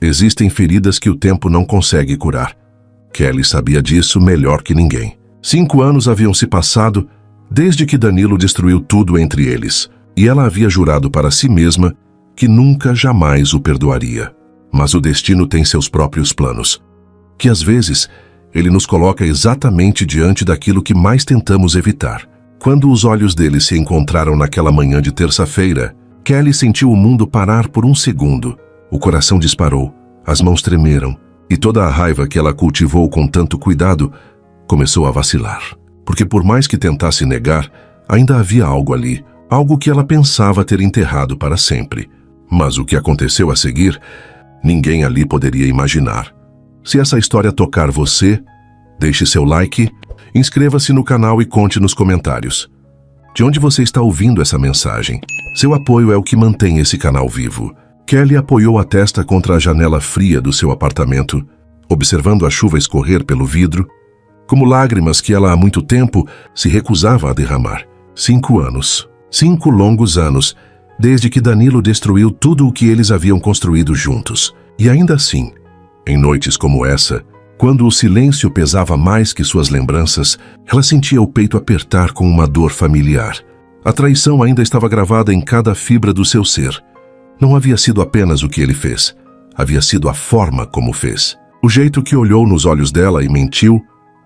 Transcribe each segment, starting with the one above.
Existem feridas que o tempo não consegue curar. Kelly sabia disso melhor que ninguém. 5 anos haviam se passado desde que Danilo destruiu tudo entre eles, e ela havia jurado para si mesma que nunca jamais o perdoaria. Mas o destino tem seus próprios planos, que às vezes ele nos coloca exatamente diante daquilo que mais tentamos evitar. Quando os olhos dele se encontraram naquela manhã de terça-feira, Kelly sentiu o mundo parar por um segundo. O coração disparou, as mãos tremeram, e toda a raiva que ela cultivou com tanto cuidado começou a vacilar. Porque por mais que tentasse negar, ainda havia algo ali, algo que ela pensava ter enterrado para sempre. Mas o que aconteceu a seguir, ninguém ali poderia imaginar. Se essa história tocar você, deixe seu like, inscreva-se no canal e conte nos comentários de onde você está ouvindo essa mensagem. Seu apoio é o que mantém esse canal vivo. Kelly apoiou a testa contra a janela fria do seu apartamento, observando a chuva escorrer pelo vidro, como lágrimas que ela há muito tempo se recusava a derramar. 5 anos. 5 longos anos, desde que Danilo destruiu tudo o que eles haviam construído juntos. E ainda assim, em noites como essa, quando o silêncio pesava mais que suas lembranças, ela sentia o peito apertar com uma dor familiar. A traição ainda estava gravada em cada fibra do seu ser. Não havia sido apenas o que ele fez, havia sido a forma como fez. O jeito que olhou nos olhos dela e mentiu,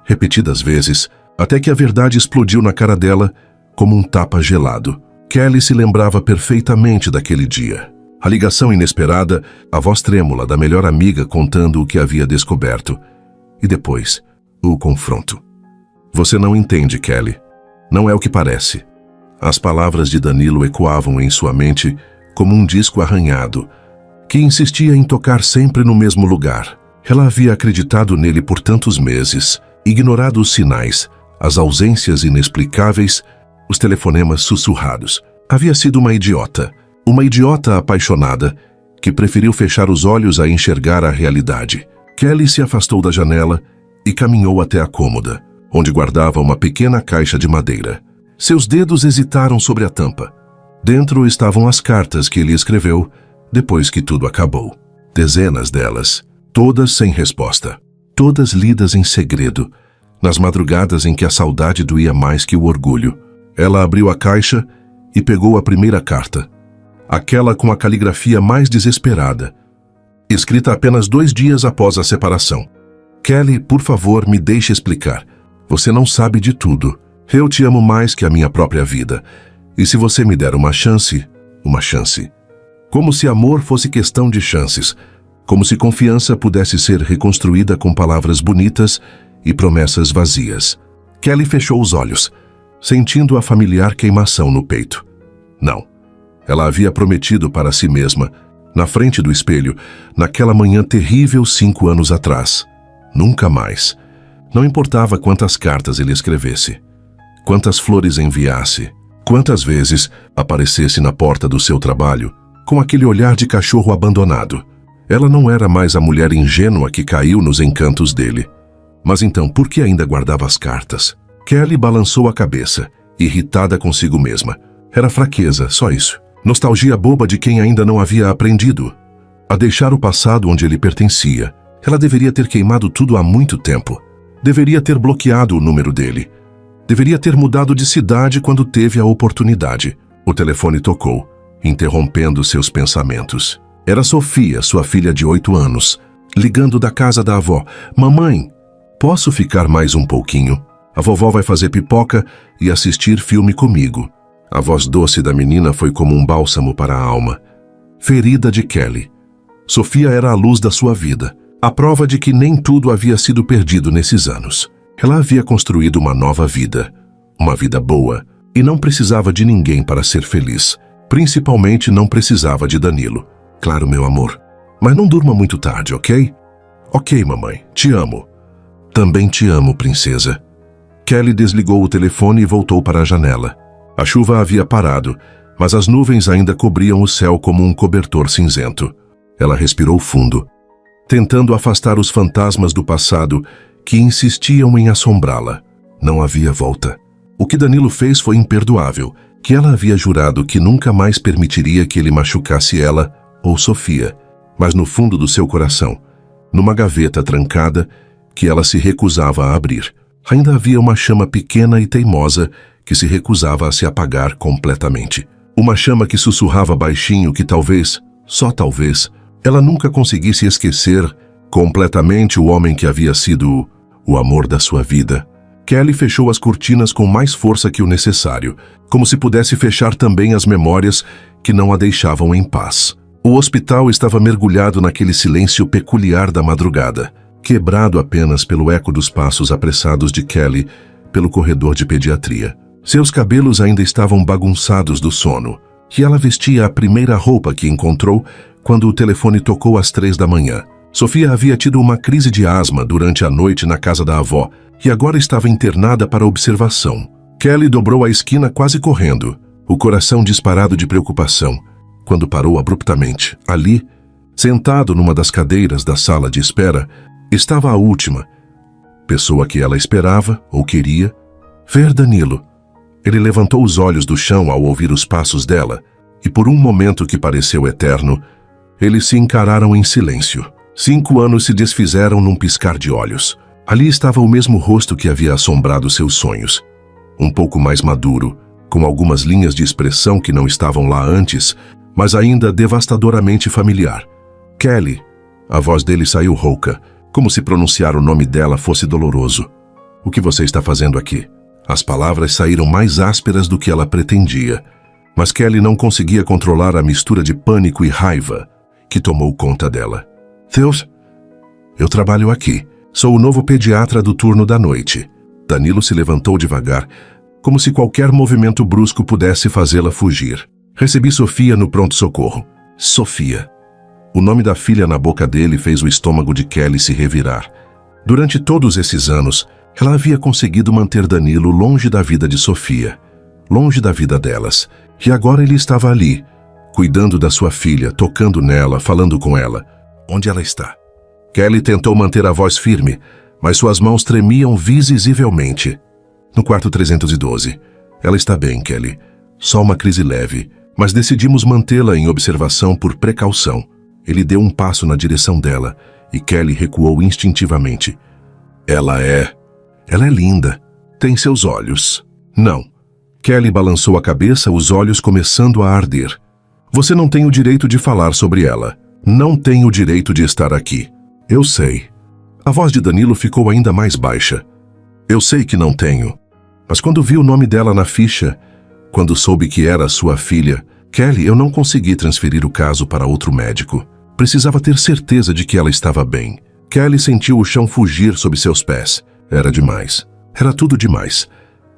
repetidas vezes, até que a verdade explodiu na cara dela como um tapa gelado. Kelly se lembrava perfeitamente daquele dia. A ligação inesperada, a voz trêmula da melhor amiga contando o que havia descoberto. E depois, o confronto. Você não entende, Kelly. Não é o que parece. As palavras de Danilo ecoavam em sua mente como um disco arranhado, que insistia em tocar sempre no mesmo lugar. Ela havia acreditado nele por tantos meses, ignorado os sinais, as ausências inexplicáveis, os telefonemas sussurrados. Havia sido uma idiota apaixonada, que preferiu fechar os olhos a enxergar a realidade. Kelly se afastou da janela e caminhou até a cômoda, onde guardava uma pequena caixa de madeira. Seus dedos hesitaram sobre a tampa. Dentro estavam as cartas que ele escreveu depois que tudo acabou. Dezenas delas, todas sem resposta. Todas lidas em segredo, nas madrugadas em que a saudade doía mais que o orgulho. Ela abriu a caixa e pegou a primeira carta. Aquela com a caligrafia mais desesperada, escrita apenas 2 dias após a separação. Kelly, por favor, me deixe explicar. Você não sabe de tudo. Eu te amo mais que a minha própria vida. E se você me der uma chance. Como se amor fosse questão de chances. Como se confiança pudesse ser reconstruída com palavras bonitas e promessas vazias. Kelly fechou os olhos, sentindo a familiar queimação no peito. Não. Ela havia prometido para si mesma, na frente do espelho, naquela manhã terrível 5 anos atrás. Nunca mais. Não importava quantas cartas ele escrevesse, quantas flores enviasse, quantas vezes aparecesse na porta do seu trabalho, com aquele olhar de cachorro abandonado. Ela não era mais a mulher ingênua que caiu nos encantos dele. Mas então, por que ainda guardava as cartas? Kelly balançou a cabeça, irritada consigo mesma. Era fraqueza, só isso. Nostalgia boba de quem ainda não havia aprendido a deixar o passado onde ele pertencia. Ela deveria ter queimado tudo há muito tempo. Deveria ter bloqueado o número dele. Deveria ter mudado de cidade quando teve a oportunidade. O telefone tocou, interrompendo seus pensamentos. Era Sofia, sua filha de 8 anos, ligando da casa da avó. Mamãe, posso ficar mais um pouquinho? A vovó vai fazer pipoca e assistir filme comigo. A voz doce da menina foi como um bálsamo para a alma. Ferida de Kelly. Sofia era a luz da sua vida, a prova de que nem tudo havia sido perdido nesses anos. Ela havia construído uma nova vida, uma vida boa, e não precisava de ninguém para ser feliz. Principalmente não precisava de Danilo. Claro, meu amor, mas não durma muito tarde, ok? Ok, mamãe, te amo. Também te amo, princesa. Kelly desligou o telefone e voltou para a janela. A chuva havia parado, mas as nuvens ainda cobriam o céu como um cobertor cinzento. Ela respirou fundo, tentando afastar os fantasmas do passado que insistiam em assombrá-la. Não havia volta. O que Danilo fez foi imperdoável, que ela havia jurado que nunca mais permitiria que ele machucasse ela ou Sofia. mas no fundo do seu coração, numa gaveta trancada que ela se recusava a abrir, ainda havia uma chama pequena e teimosa que se recusava a se apagar completamente. Uma chama que sussurrava baixinho que talvez, só talvez, ela nunca conseguisse esquecer completamente o homem que havia sido o amor da sua vida. Kelly fechou as cortinas com mais força que o necessário, como se pudesse fechar também as memórias que não a deixavam em paz. O hospital estava mergulhado naquele silêncio peculiar da madrugada, quebrado apenas pelo eco dos passos apressados de Kelly pelo corredor de pediatria. Seus cabelos ainda estavam bagunçados do sono, e ela vestia a primeira roupa que encontrou quando o telefone tocou às 3 da manhã. Sofia havia tido uma crise de asma durante a noite na casa da avó e agora estava internada para observação. Kelly dobrou a esquina quase correndo, o coração disparado de preocupação, quando parou abruptamente. Ali, sentado numa das cadeiras da sala de espera, estava a última pessoa que ela esperava ou queria ver: Danilo. Ele levantou os olhos do chão ao ouvir os passos dela, e por um momento que pareceu eterno, eles se encararam em silêncio. 5 anos se desfizeram num piscar de olhos. Ali estava o mesmo rosto que havia assombrado seus sonhos. Um pouco mais maduro, com algumas linhas de expressão que não estavam lá antes, mas ainda devastadoramente familiar. Kelly. A voz dele saiu rouca, como se pronunciar o nome dela fosse doloroso. O que você está fazendo aqui? As palavras saíram mais ásperas do que ela pretendia, mas Kelly não conseguia controlar a mistura de pânico e raiva que tomou conta dela. Deus, eu trabalho aqui. Sou o novo pediatra do turno da noite. Danilo se levantou devagar, como se qualquer movimento brusco pudesse fazê-la fugir. Recebi Sofia no pronto-socorro. Sofia. O nome da filha na boca dele fez o estômago de Kelly se revirar. Durante todos esses anos, ela havia conseguido manter Danilo longe da vida de Sofia, longe da vida delas. E agora ele estava ali, cuidando da sua filha, tocando nela, falando com ela. Onde ela está? Kelly tentou manter a voz firme, mas suas mãos tremiam visivelmente. No quarto 312. Ela está bem, Kelly. Só uma crise leve, mas decidimos mantê-la em observação por precaução. Ele deu um passo na direção dela e Kelly recuou instintivamente. Ela é linda. Tem seus olhos. Não. Kelly balançou a cabeça, os olhos começando a arder. Você não tem o direito de falar sobre ela. Não tem o direito de estar aqui. Eu sei. A voz de Danilo ficou ainda mais baixa. Eu sei que não tenho. Mas quando vi o nome dela na ficha, quando soube que era sua filha, Kelly, eu não consegui transferir o caso para outro médico. Precisava ter certeza de que ela estava bem. Kelly sentiu o chão fugir sob seus pés. Era demais. Era tudo demais.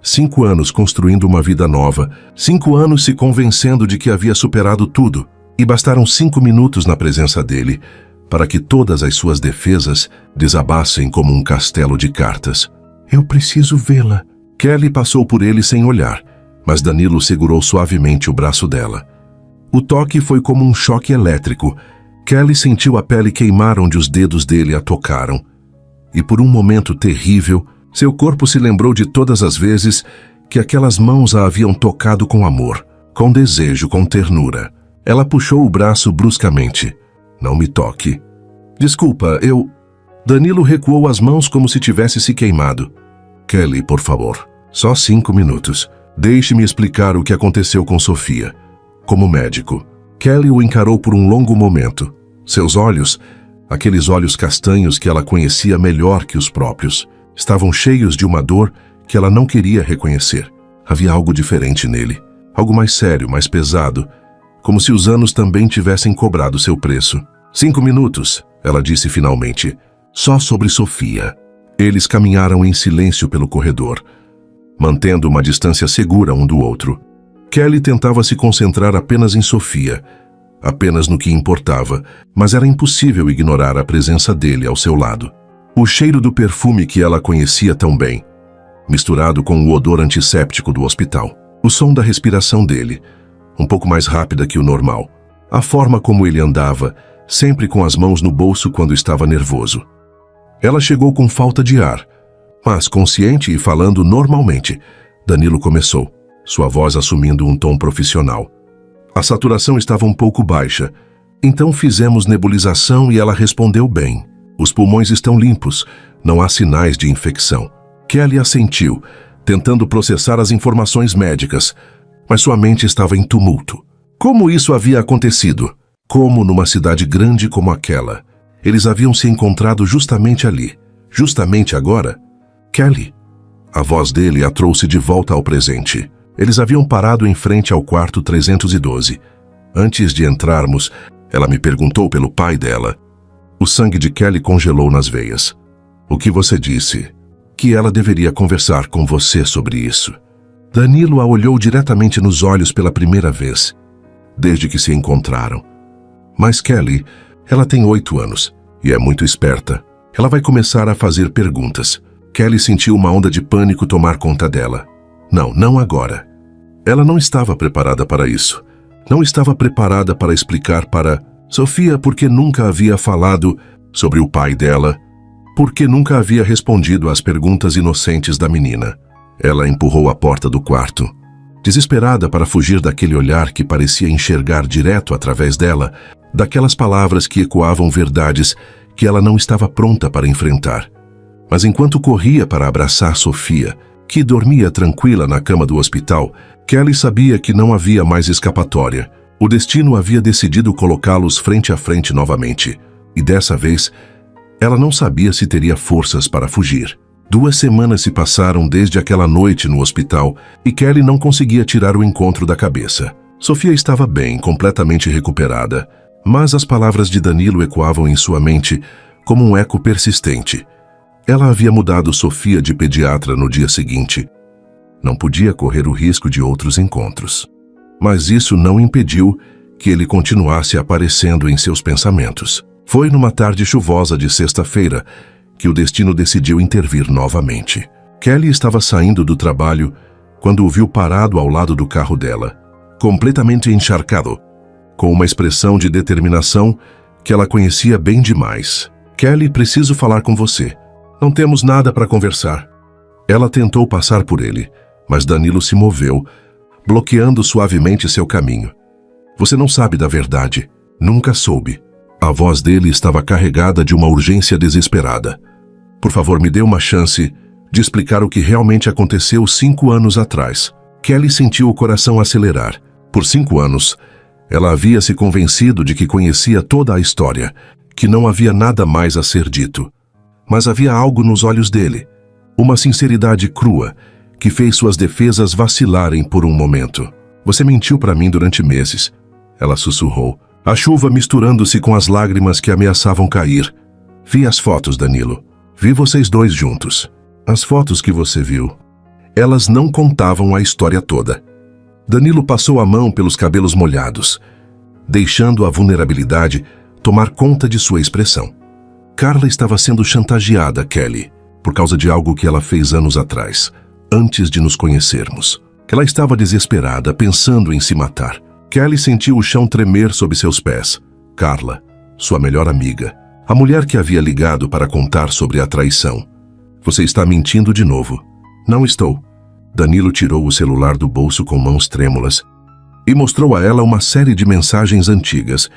5 anos construindo uma vida nova. 5 anos se convencendo de que havia superado tudo. E bastaram 5 minutos na presença dele para que todas as suas defesas desabassem como um castelo de cartas. Eu preciso vê-la. Kelly passou por ele sem olhar, mas Danilo segurou suavemente o braço dela. O toque foi como um choque elétrico. Kelly sentiu a pele queimar onde os dedos dele a tocaram. E por um momento terrível, seu corpo se lembrou de todas as vezes que aquelas mãos a haviam tocado com amor, com desejo, com ternura. Ela puxou o braço bruscamente. Não me toque. Desculpa, eu... Danilo recuou as mãos como se tivesse se queimado. Kelly, por favor. Só 5 minutos. Deixe-me explicar o que aconteceu com Sofia. Como médico. Kelly o encarou por um longo momento. Seus olhos, aqueles olhos castanhos que ela conhecia melhor que os próprios, estavam cheios de uma dor que ela não queria reconhecer. Havia algo diferente nele. Algo mais sério, mais pesado. Como se os anos também tivessem cobrado seu preço. 5 minutos, ela disse finalmente. Só sobre Sofia. Eles caminharam em silêncio pelo corredor, mantendo uma distância segura um do outro. Kelly tentava se concentrar apenas em Sofia, apenas no que importava, mas era impossível ignorar a presença dele ao seu lado. O cheiro do perfume que ela conhecia tão bem, misturado com o odor antisséptico do hospital. O som da respiração dele, um pouco mais rápida que o normal. A forma como ele andava, sempre com as mãos no bolso quando estava nervoso. Ela chegou com falta de ar, mas consciente e falando normalmente. Danilo começou, sua voz assumindo um tom profissional. A saturação estava um pouco baixa, Então fizemos nebulização e ela respondeu bem. Os pulmões estão limpos, não há sinais de infecção. Kelly assentiu, tentando processar as informações médicas, mas sua mente estava em tumulto. Como isso havia acontecido? Como numa cidade grande como aquela? Eles haviam se encontrado justamente ali. Justamente agora? Kelly. A voz dele a trouxe de volta ao presente. Eles haviam parado em frente ao quarto 312. Antes de entrarmos, ela me perguntou pelo pai dela. O sangue de Kelly congelou nas veias. O que você disse? Que ela deveria conversar com você sobre isso. Danilo a olhou diretamente nos olhos pela primeira vez, desde que se encontraram. Mas Kelly, ela tem 8 anos e é muito esperta. Ela vai começar a fazer perguntas. Kelly sentiu uma onda de pânico tomar conta dela. Não agora. Ela não estava preparada para isso. Não estava preparada para explicar para Sofia por que nunca havia falado sobre o pai dela, por que nunca havia respondido às perguntas inocentes da menina. Ela empurrou a porta do quarto. Desesperada para fugir daquele olhar que parecia enxergar direto através dela, daquelas palavras que ecoavam verdades que ela não estava pronta para enfrentar. Mas enquanto corria para abraçar Sofia, que dormia tranquila na cama do hospital, Kelly sabia que não havia mais escapatória. O destino havia decidido colocá-los frente a frente novamente. E dessa vez, ela não sabia se teria forças para fugir. 2 semanas se passaram desde aquela noite no hospital e Kelly não conseguia tirar o encontro da cabeça. Sofia estava bem, completamente recuperada, mas as palavras de Danilo ecoavam em sua mente como um eco persistente. Ela havia mudado Sofia de pediatra no dia seguinte. Não podia correr o risco de outros encontros. Mas isso não impediu que ele continuasse aparecendo em seus pensamentos. Foi numa tarde chuvosa de sexta-feira que o destino decidiu intervir novamente. Kelly estava saindo do trabalho quando o viu parado ao lado do carro dela, completamente encharcado, com uma expressão de determinação que ela conhecia bem demais. Kelly, preciso falar com você. Não temos nada para conversar. Ela tentou passar por ele, mas Danilo se moveu, bloqueando suavemente seu caminho. Você não sabe da verdade. Nunca soube. A voz dele estava carregada de uma urgência desesperada. Por favor, me dê uma chance de explicar o que realmente aconteceu 5 anos atrás. Kelly sentiu o coração acelerar. Por 5 anos, ela havia se convencido de que conhecia toda a história, que não havia nada mais a ser dito. Mas havia algo nos olhos dele, uma sinceridade crua, que fez suas defesas vacilarem por um momento. Você mentiu para mim durante meses, ela sussurrou, a chuva misturando-se com as lágrimas que ameaçavam cair. Vi as fotos, Danilo. Vi vocês dois juntos. As fotos que você viu. Elas não contavam a história toda. Danilo passou a mão pelos cabelos molhados, deixando a vulnerabilidade tomar conta de sua expressão. Carla estava sendo chantageada, Kelly, por causa de algo que ela fez anos atrás, antes de nos conhecermos. Ela estava desesperada, pensando em se matar. Kelly sentiu o chão tremer sob seus pés. Carla, sua melhor amiga, a mulher que havia ligado para contar sobre a traição. Você está mentindo de novo. Não estou. Danilo tirou o celular do bolso com mãos trêmulas e mostrou a ela uma série de mensagens antigas.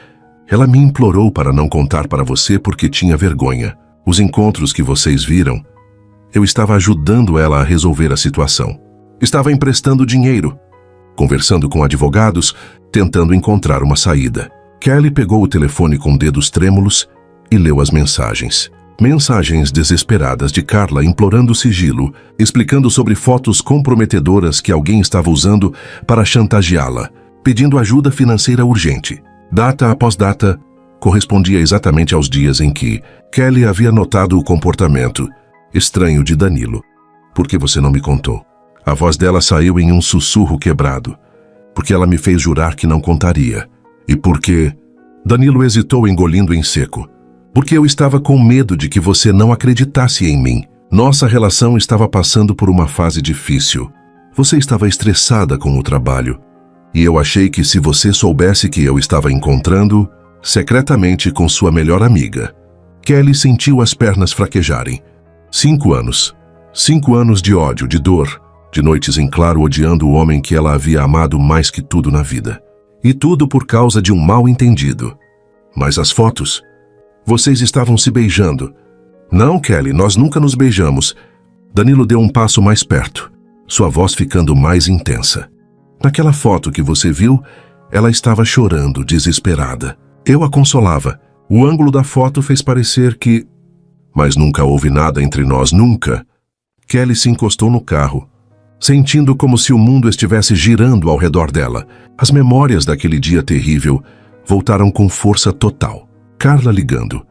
Ela me implorou para não contar para você porque tinha vergonha. Os encontros que vocês viram, eu estava ajudando ela a resolver a situação. Estava emprestando dinheiro, conversando com advogados, tentando encontrar uma saída. Kelly pegou o telefone com dedos trêmulos e leu as mensagens. Mensagens desesperadas de Carla implorando sigilo, explicando sobre fotos comprometedoras que alguém estava usando para chantageá-la, pedindo ajuda financeira urgente. Data após data, correspondia exatamente aos dias em que Kelly havia notado o comportamento estranho de Danilo. Por que você não me contou? A voz dela saiu em um sussurro quebrado. Porque ela me fez jurar que não contaria. E porque... Danilo hesitou, engolindo em seco. Porque eu estava com medo de que você não acreditasse em mim. Nossa relação estava passando por uma fase difícil. Você estava estressada com o trabalho. E eu achei que se você soubesse que eu estava encontrando, secretamente com sua melhor amiga. Kelly sentiu as pernas fraquejarem. 5 anos. 5 anos de ódio, de dor, de noites em claro odiando o homem que ela havia amado mais que tudo na vida. E tudo por causa de um mal-entendido. Mas as fotos? Vocês estavam se beijando. Não, Kelly, nós nunca nos beijamos. Danilo deu um passo mais perto, sua voz ficando mais intensa. Naquela foto que você viu, ela estava chorando, desesperada. Eu a consolava. O ângulo da foto fez parecer que... Mas nunca houve nada entre nós, nunca. Kelly se encostou no carro, sentindo como se o mundo estivesse girando ao redor dela. As memórias daquele dia terrível voltaram com força total. Carla ligando,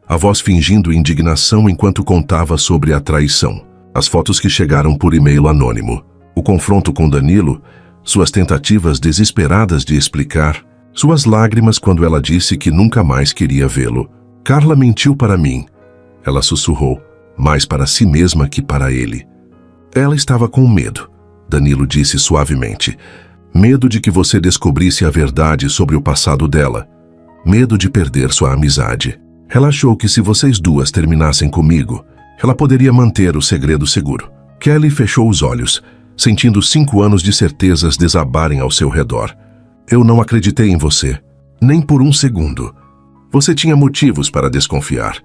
a voz fingindo indignação enquanto contava sobre a traição. As fotos que chegaram por e-mail anônimo. O confronto com Danilo, suas tentativas desesperadas de explicar, suas lágrimas quando ela disse que nunca mais queria vê-lo. Carla mentiu para mim. Ela sussurrou, mais para si mesma que para ele. Ela estava com medo, Danilo disse suavemente. Medo de que você descobrisse a verdade sobre o passado dela. Medo de perder sua amizade. Ela achou que se vocês duas terminassem comigo, ela poderia manter o segredo seguro. Kelly fechou os olhos, sentindo 5 anos de certezas desabarem ao seu redor. Eu não acreditei em você, nem por um segundo. Você tinha motivos para desconfiar.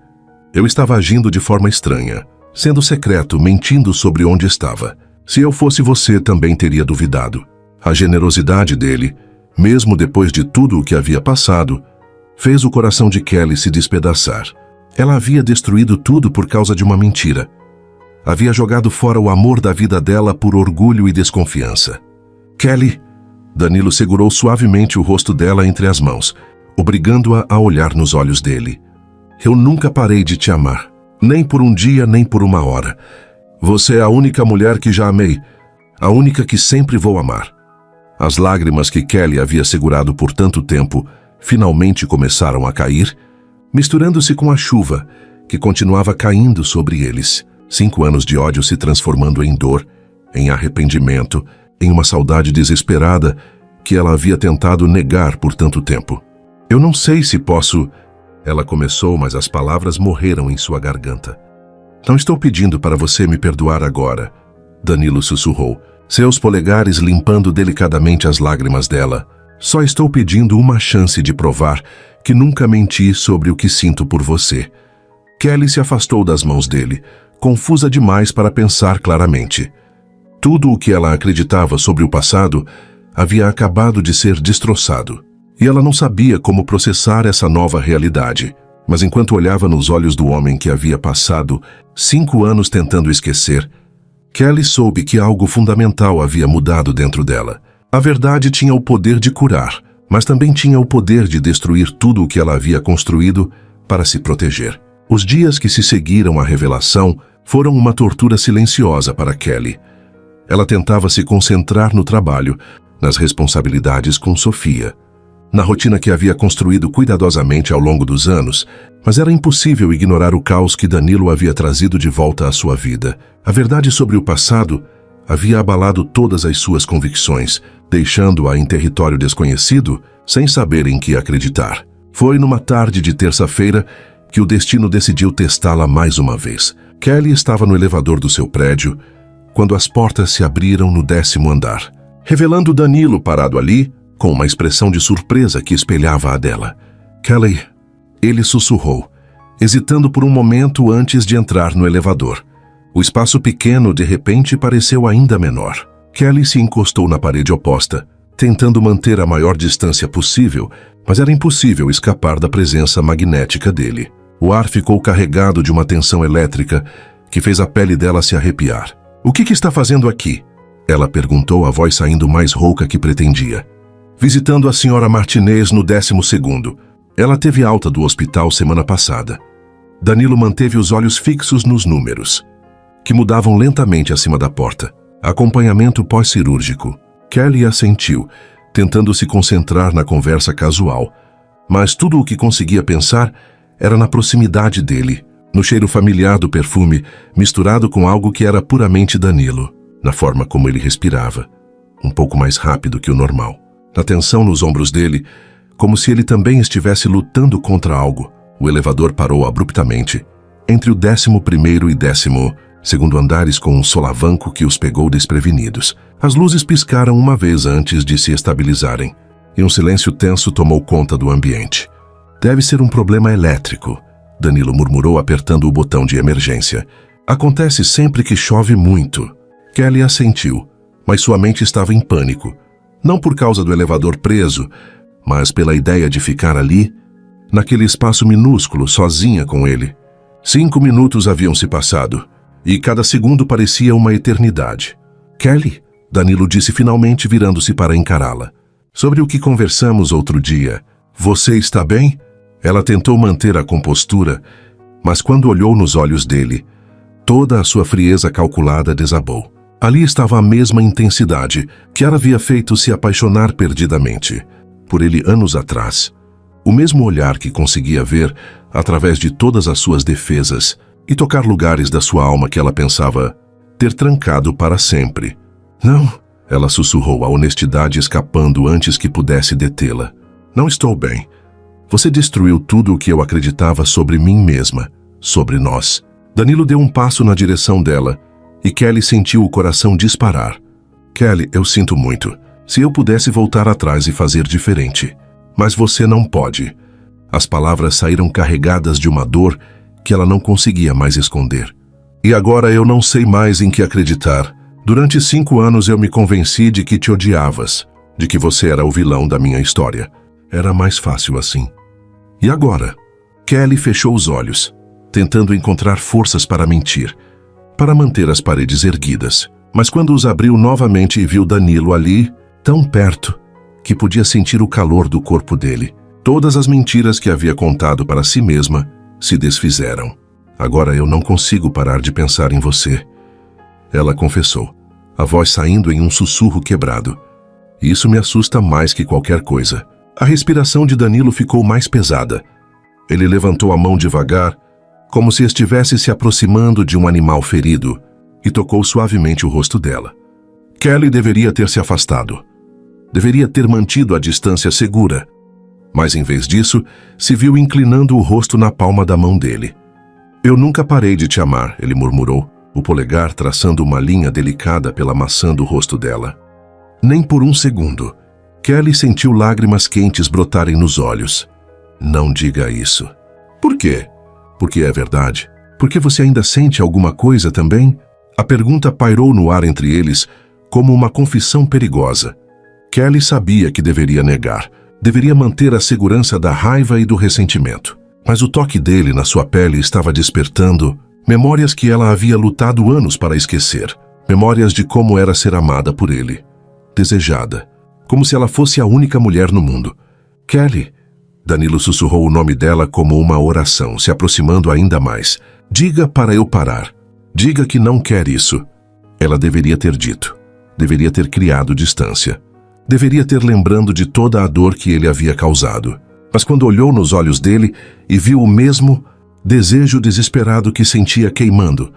Eu estava agindo de forma estranha, sendo secreto, mentindo sobre onde estava. Se eu fosse você, também teria duvidado. A generosidade dele, mesmo depois de tudo o que havia passado, fez o coração de Kelly se despedaçar. Ela havia destruído tudo por causa de uma mentira. Havia jogado fora o amor da vida dela por orgulho e desconfiança. Kelly, Danilo segurou suavemente o rosto dela entre as mãos, obrigando-a a olhar nos olhos dele. Eu nunca parei de te amar, nem por um dia, nem por uma hora. Você é a única mulher que já amei, a única que sempre vou amar. As lágrimas que Kelly havia segurado por tanto tempo finalmente começaram a cair, misturando-se com a chuva que continuava caindo sobre eles. 5 anos de ódio se transformando em dor, em arrependimento, em uma saudade desesperada que ela havia tentado negar por tanto tempo. Eu não sei se posso... Ela começou, mas as palavras morreram em sua garganta. Não estou pedindo para você me perdoar agora, Danilo sussurrou, seus polegares limpando delicadamente as lágrimas dela. Só estou pedindo uma chance de provar que nunca menti sobre o que sinto por você. Kelly se afastou das mãos dele, confusa demais para pensar claramente. Tudo o que ela acreditava sobre o passado havia acabado de ser destroçado. E ela não sabia como processar essa nova realidade. Mas enquanto olhava nos olhos do homem que havia passado 5 anos tentando esquecer, Kelly soube que algo fundamental havia mudado dentro dela. A verdade tinha o poder de curar, mas também tinha o poder de destruir tudo o que ela havia construído para se proteger. Os dias que se seguiram à revelação foram uma tortura silenciosa para Kelly. Ela tentava se concentrar no trabalho, nas responsabilidades com Sofia, na rotina que havia construído cuidadosamente ao longo dos anos, mas era impossível ignorar o caos que Danilo havia trazido de volta à sua vida. A verdade sobre o passado havia abalado todas as suas convicções, deixando-a em território desconhecido, sem saber em que acreditar. Foi numa tarde de terça-feira que o destino decidiu testá-la mais uma vez. Kelly estava no elevador do seu prédio, quando as portas se abriram no 10º andar, revelando Danilo parado ali, com uma expressão de surpresa que espelhava a dela. Kelly, ele sussurrou, hesitando por um momento antes de entrar no elevador. O espaço pequeno, de repente, pareceu ainda menor. Kelly se encostou na parede oposta, tentando manter a maior distância possível, mas era impossível escapar da presença magnética dele. O ar ficou carregado de uma tensão elétrica que fez a pele dela se arrepiar. O que está fazendo aqui? Ela perguntou, a voz saindo mais rouca que pretendia. Visitando a senhora Martinez no 12º. Ela teve alta do hospital semana passada. Danilo manteve os olhos fixos nos números, que mudavam lentamente acima da porta. Acompanhamento pós-cirúrgico. Kelly assentiu, tentando se concentrar na conversa casual. Mas tudo o que conseguia pensar era na proximidade dele, no cheiro familiar do perfume, misturado com algo que era puramente Danilo, na forma como ele respirava, um pouco mais rápido que o normal. Na tensão nos ombros dele, como se ele também estivesse lutando contra algo. O elevador parou abruptamente, entre o 11º e 12º andares, com um solavanco que os pegou desprevenidos. As luzes piscaram uma vez antes de se estabilizarem, e um silêncio tenso tomou conta do ambiente. Deve ser um problema elétrico, Danilo murmurou apertando o botão de emergência. Acontece sempre que chove muito. Kelly assentiu, mas sua mente estava em pânico. Não por causa do elevador preso, mas pela ideia de ficar ali, naquele espaço minúsculo, sozinha com ele. 5 minutos haviam se passado, e cada segundo parecia uma eternidade. Kelly, Danilo disse finalmente virando-se para encará-la. Sobre o que conversamos outro dia. Você está bem? Ela tentou manter a compostura, mas quando olhou nos olhos dele, toda a sua frieza calculada desabou. Ali estava a mesma intensidade que ela havia feito se apaixonar perdidamente por ele anos atrás. O mesmo olhar que conseguia ver através de todas as suas defesas e tocar lugares da sua alma que ela pensava ter trancado para sempre. Não, ela sussurrou, a honestidade escapando antes que pudesse detê-la. Não estou bem. Você destruiu tudo o que eu acreditava sobre mim mesma, sobre nós. Danilo deu um passo na direção dela e Kelly sentiu o coração disparar. Kelly, eu sinto muito. Se eu pudesse voltar atrás e fazer diferente. Mas você não pode. As palavras saíram carregadas de uma dor que ela não conseguia mais esconder. E agora eu não sei mais em que acreditar. Durante 5 anos eu me convenci de que te odiavas, de que você era o vilão da minha história. Era mais fácil assim. E agora? Kelly fechou os olhos, tentando encontrar forças para mentir, para manter as paredes erguidas. Mas quando os abriu novamente e viu Danilo ali, tão perto, que podia sentir o calor do corpo dele, todas as mentiras que havia contado para si mesma se desfizeram. Agora eu não consigo parar de pensar em você, ela confessou, a voz saindo em um sussurro quebrado. Isso me assusta mais que qualquer coisa. A respiração de Danilo ficou mais pesada. Ele levantou a mão devagar, como se estivesse se aproximando de um animal ferido, e tocou suavemente o rosto dela. Kelly deveria ter se afastado. Deveria ter mantido a distância segura. Mas em vez disso, se viu inclinando o rosto na palma da mão dele. Eu nunca parei de te amar, ele murmurou, o polegar traçando uma linha delicada pela maçã do rosto dela. Nem por um segundo. Kelly sentiu lágrimas quentes brotarem nos olhos. Não diga isso. Por quê? Porque é verdade. Porque você ainda sente alguma coisa também? A pergunta pairou no ar entre eles como uma confissão perigosa. Kelly sabia que deveria negar. Deveria manter a segurança da raiva e do ressentimento. Mas o toque dele na sua pele estava despertando memórias que ela havia lutado anos para esquecer. Memórias de como era ser amada por ele. Desejada. Como se ela fosse a única mulher no mundo. Kelly. Danilo sussurrou o nome dela como uma oração, se aproximando ainda mais. Diga para eu parar. Diga que não quer isso. Ela deveria ter dito. Deveria ter criado distância. Deveria ter lembrando de toda a dor que ele havia causado. Mas quando olhou nos olhos dele e viu o mesmo desejo desesperado que sentia queimando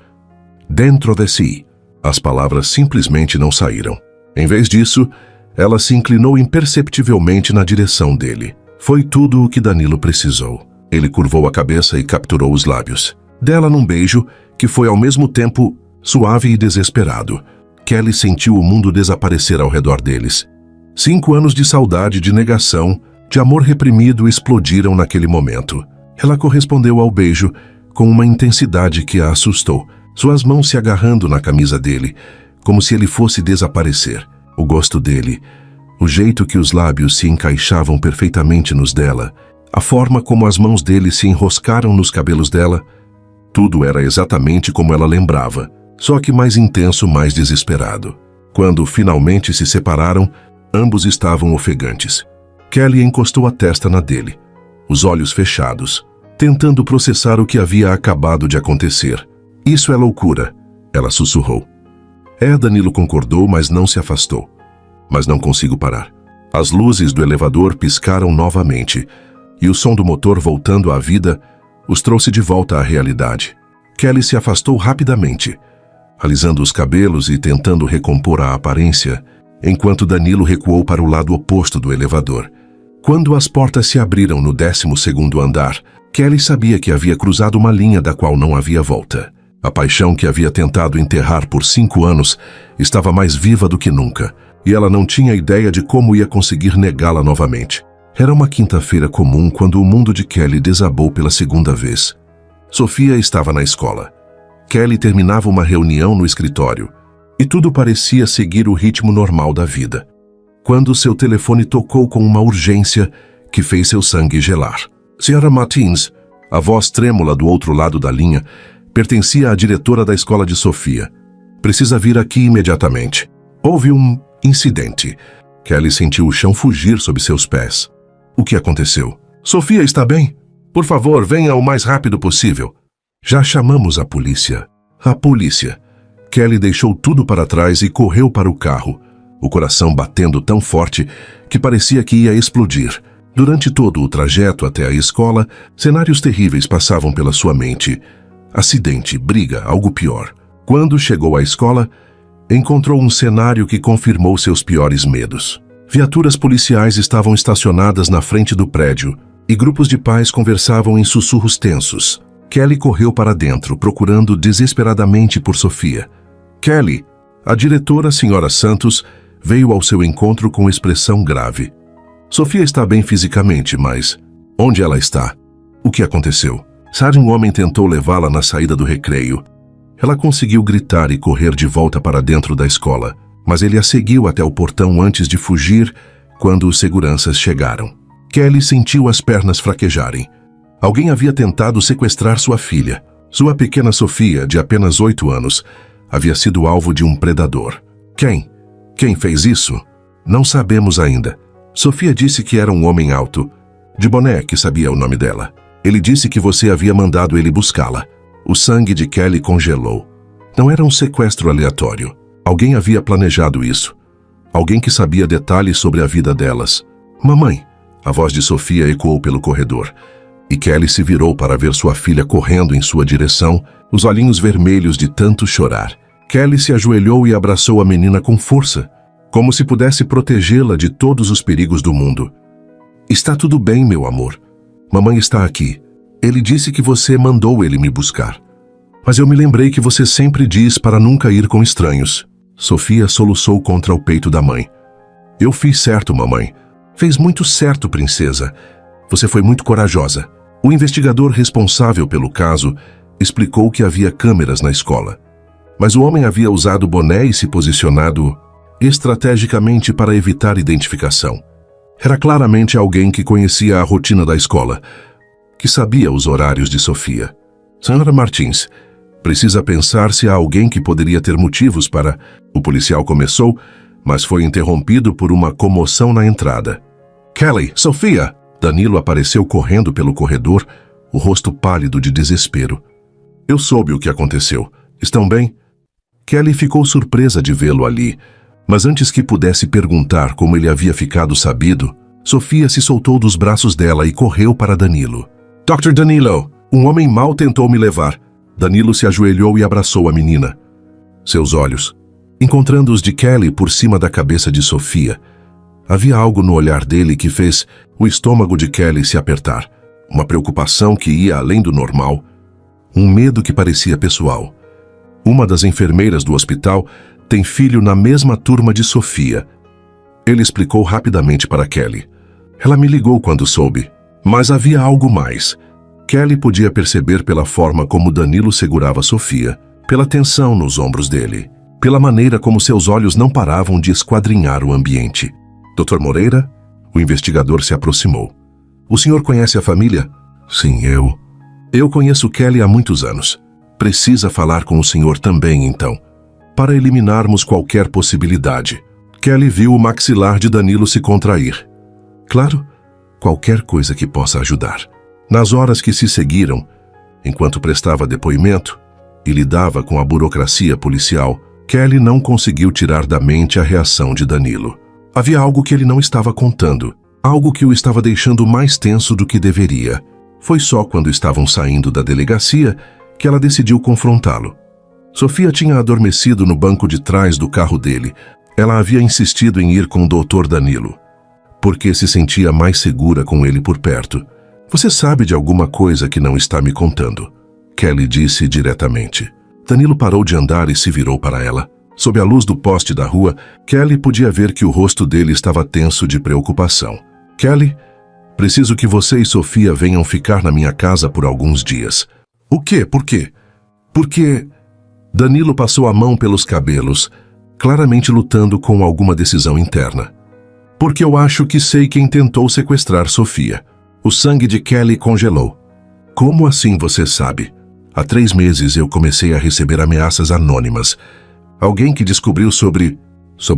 dentro de si, as palavras simplesmente não saíram. Em vez disso, ela se inclinou imperceptivelmente na direção dele. Foi tudo o que Danilo precisou. Ele curvou a cabeça e capturou os lábios dela num beijo que foi ao mesmo tempo suave e desesperado. Kelly sentiu o mundo desaparecer ao redor deles. 5 anos de saudade, de negação, de amor reprimido explodiram naquele momento. Ela correspondeu ao beijo com uma intensidade que a assustou, suas mãos se agarrando na camisa dele, como se ele fosse desaparecer. O gosto dele, o jeito que os lábios se encaixavam perfeitamente nos dela, a forma como as mãos dele se enroscaram nos cabelos dela, tudo era exatamente como ela lembrava, só que mais intenso, mais desesperado. Quando finalmente se separaram, ambos estavam ofegantes. Kelly encostou a testa na dele, os olhos fechados, tentando processar o que havia acabado de acontecer. Isso é loucura, ela sussurrou. Danilo concordou, mas não se afastou. Mas não consigo parar. As luzes do elevador piscaram novamente, e o som do motor voltando à vida os trouxe de volta à realidade. Kelly se afastou rapidamente, alisando os cabelos e tentando recompor a aparência, enquanto Danilo recuou para o lado oposto do elevador. Quando as portas se abriram no 12º andar, Kelly sabia que havia cruzado uma linha da qual não havia volta. A paixão que havia tentado enterrar por 5 anos estava mais viva do que nunca, e ela não tinha ideia de como ia conseguir negá-la novamente. Era uma quinta-feira comum quando o mundo de Kelly desabou pela segunda vez. Sofia estava na escola. Kelly terminava uma reunião no escritório e tudo parecia seguir o ritmo normal da vida, quando seu telefone tocou com uma urgência que fez seu sangue gelar. Sra. Martins, a voz trêmula do outro lado da linha, pertencia à diretora da escola de Sofia. Precisa vir aqui imediatamente. Houve um incidente. Kelly sentiu o chão fugir sob seus pés. O que aconteceu? Sofia está bem? Por favor, venha o mais rápido possível. Já chamamos a polícia. A polícia. Kelly deixou tudo para trás e correu para o carro, o coração batendo tão forte que parecia que ia explodir. Durante todo o trajeto até a escola, cenários terríveis passavam pela sua mente. Acidente, briga, algo pior. Quando chegou à escola, encontrou um cenário que confirmou seus piores medos. Viaturas policiais estavam estacionadas na frente do prédio e grupos de pais conversavam em sussurros tensos. Kelly correu para dentro, procurando desesperadamente por Sofia. Kelly, a diretora, Sra. Santos, veio ao seu encontro com expressão grave. Sofia está bem fisicamente, mas onde ela está? O que aconteceu? Um homem tentou levá-la na saída do recreio. Ela conseguiu gritar e correr de volta para dentro da escola, mas ele a seguiu até o portão antes de fugir quando os seguranças chegaram. Kelly sentiu as pernas fraquejarem. Alguém havia tentado sequestrar sua filha. Sua pequena Sofia, de apenas 8 anos, havia sido alvo de um predador. Quem? Quem fez isso? Não sabemos ainda. Sofia disse que era um homem alto, de boné, que sabia o nome dela. Ele disse que você havia mandado ele buscá-la. O sangue de Kelly congelou. Não era um sequestro aleatório. Alguém havia planejado isso. Alguém que sabia detalhes sobre a vida delas. Mamãe! A voz de Sofia ecoou pelo corredor. E Kelly se virou para ver sua filha correndo em sua direção, os olhinhos vermelhos de tanto chorar. Kelly se ajoelhou e abraçou a menina com força, como se pudesse protegê-la de todos os perigos do mundo. Está tudo bem, meu amor. Mamãe está aqui. Ele disse que você mandou ele me buscar. Mas eu me lembrei que você sempre diz para nunca ir com estranhos. Sofia soluçou contra o peito da mãe. Eu fiz certo, mamãe. Fez muito certo, princesa. Você foi muito corajosa. O investigador responsável pelo caso explicou que havia câmeras na escola. Mas o homem havia usado boné e se posicionado estrategicamente para evitar identificação. Era claramente alguém que conhecia a rotina da escola, que sabia os horários de Sofia. Sra. Martins, precisa pensar se há alguém que poderia ter motivos para... O policial começou, mas foi interrompido por uma comoção na entrada. Kelly, Sofia! Danilo apareceu correndo pelo corredor, o rosto pálido de desespero. Eu soube o que aconteceu. Estão bem? Kelly ficou surpresa de vê-lo ali, mas antes que pudesse perguntar como ele havia ficado sabido, Sofia se soltou dos braços dela e correu para Danilo. Dr. Danilo, um homem mau tentou me levar. Danilo se ajoelhou e abraçou a menina. Seus olhos, encontrando os de Kelly por cima da cabeça de Sofia, havia algo no olhar dele que fez o estômago de Kelly se apertar. Uma preocupação que ia além do normal. Um medo que parecia pessoal. Uma das enfermeiras do hospital tem filho na mesma turma de Sofia. Ele explicou rapidamente para Kelly. Ela me ligou quando soube. Mas havia algo mais. Kelly podia perceber pela forma como Danilo segurava Sofia, pela tensão nos ombros dele, pela maneira como seus olhos não paravam de esquadrinhar o ambiente. Dr. Moreira? O investigador se aproximou. O senhor conhece a família? Sim, Eu conheço Kelly há muitos anos. Precisa falar com o senhor também, então, para eliminarmos qualquer possibilidade. Kelly viu o maxilar de Danilo se contrair. Claro, qualquer coisa que possa ajudar. Nas horas que se seguiram, enquanto prestava depoimento e lidava com a burocracia policial, Kelly não conseguiu tirar da mente a reação de Danilo. Havia algo que ele não estava contando, algo que o estava deixando mais tenso do que deveria. Foi só quando estavam saindo da delegacia que ela decidiu confrontá-lo. Sofia tinha adormecido no banco de trás do carro dele. Ela havia insistido em ir com o Dr. Danilo, porque se sentia mais segura com ele por perto. Você sabe de alguma coisa que não está me contando, Kelly disse diretamente. Danilo parou de andar e se virou para ela. Sob a luz do poste da rua, Kelly podia ver que o rosto dele estava tenso de preocupação. Kelly, Preciso que você e Sofia venham ficar na minha casa por alguns dias. O quê? Por quê? Porque... Danilo passou a mão pelos cabelos, claramente lutando com alguma decisão interna. Porque eu acho que sei quem tentou sequestrar Sofia. O sangue de Kelly congelou. Como assim você sabe? Há 3 meses eu comecei a receber ameaças anônimas. Alguém que descobriu sobre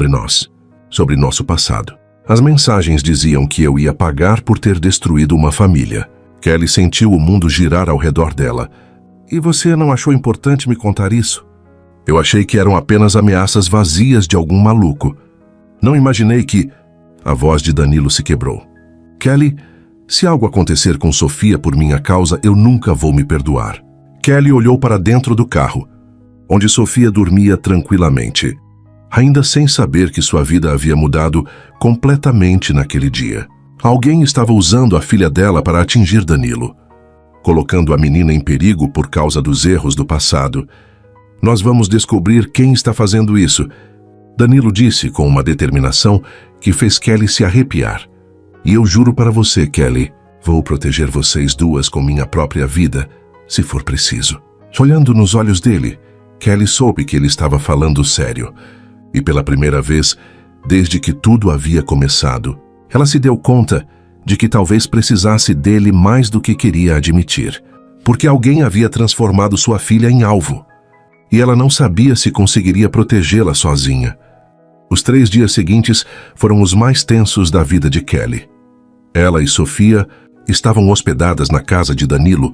nós, sobre nosso passado. As mensagens diziam que eu ia pagar por ter destruído uma família. Kelly sentiu o mundo girar ao redor dela. E você não achou importante me contar isso? Eu achei que eram apenas ameaças vazias de algum maluco. Não imaginei que... A voz de Danilo se quebrou. Kelly, se algo acontecer com Sofia por minha causa, eu nunca vou me perdoar. Kelly olhou para dentro do carro, onde Sofia dormia tranquilamente, ainda sem saber que sua vida havia mudado completamente naquele dia. Alguém estava usando a filha dela para atingir Danilo, colocando a menina em perigo por causa dos erros do passado. Nós vamos descobrir quem está fazendo isso, Danilo disse com uma determinação que fez Kelly se arrepiar. E eu juro para você, Kelly, vou proteger vocês duas com minha própria vida, se for preciso. Olhando nos olhos dele, Kelly soube que ele estava falando sério. E pela primeira vez, desde que tudo havia começado, ela se deu conta de que talvez precisasse dele mais do que queria admitir, porque alguém havia transformado sua filha em alvo. E ela não sabia se conseguiria protegê-la sozinha. Os 3 dias seguintes foram os mais tensos da vida de Kelly. Ela e Sofia estavam hospedadas na casa de Danilo,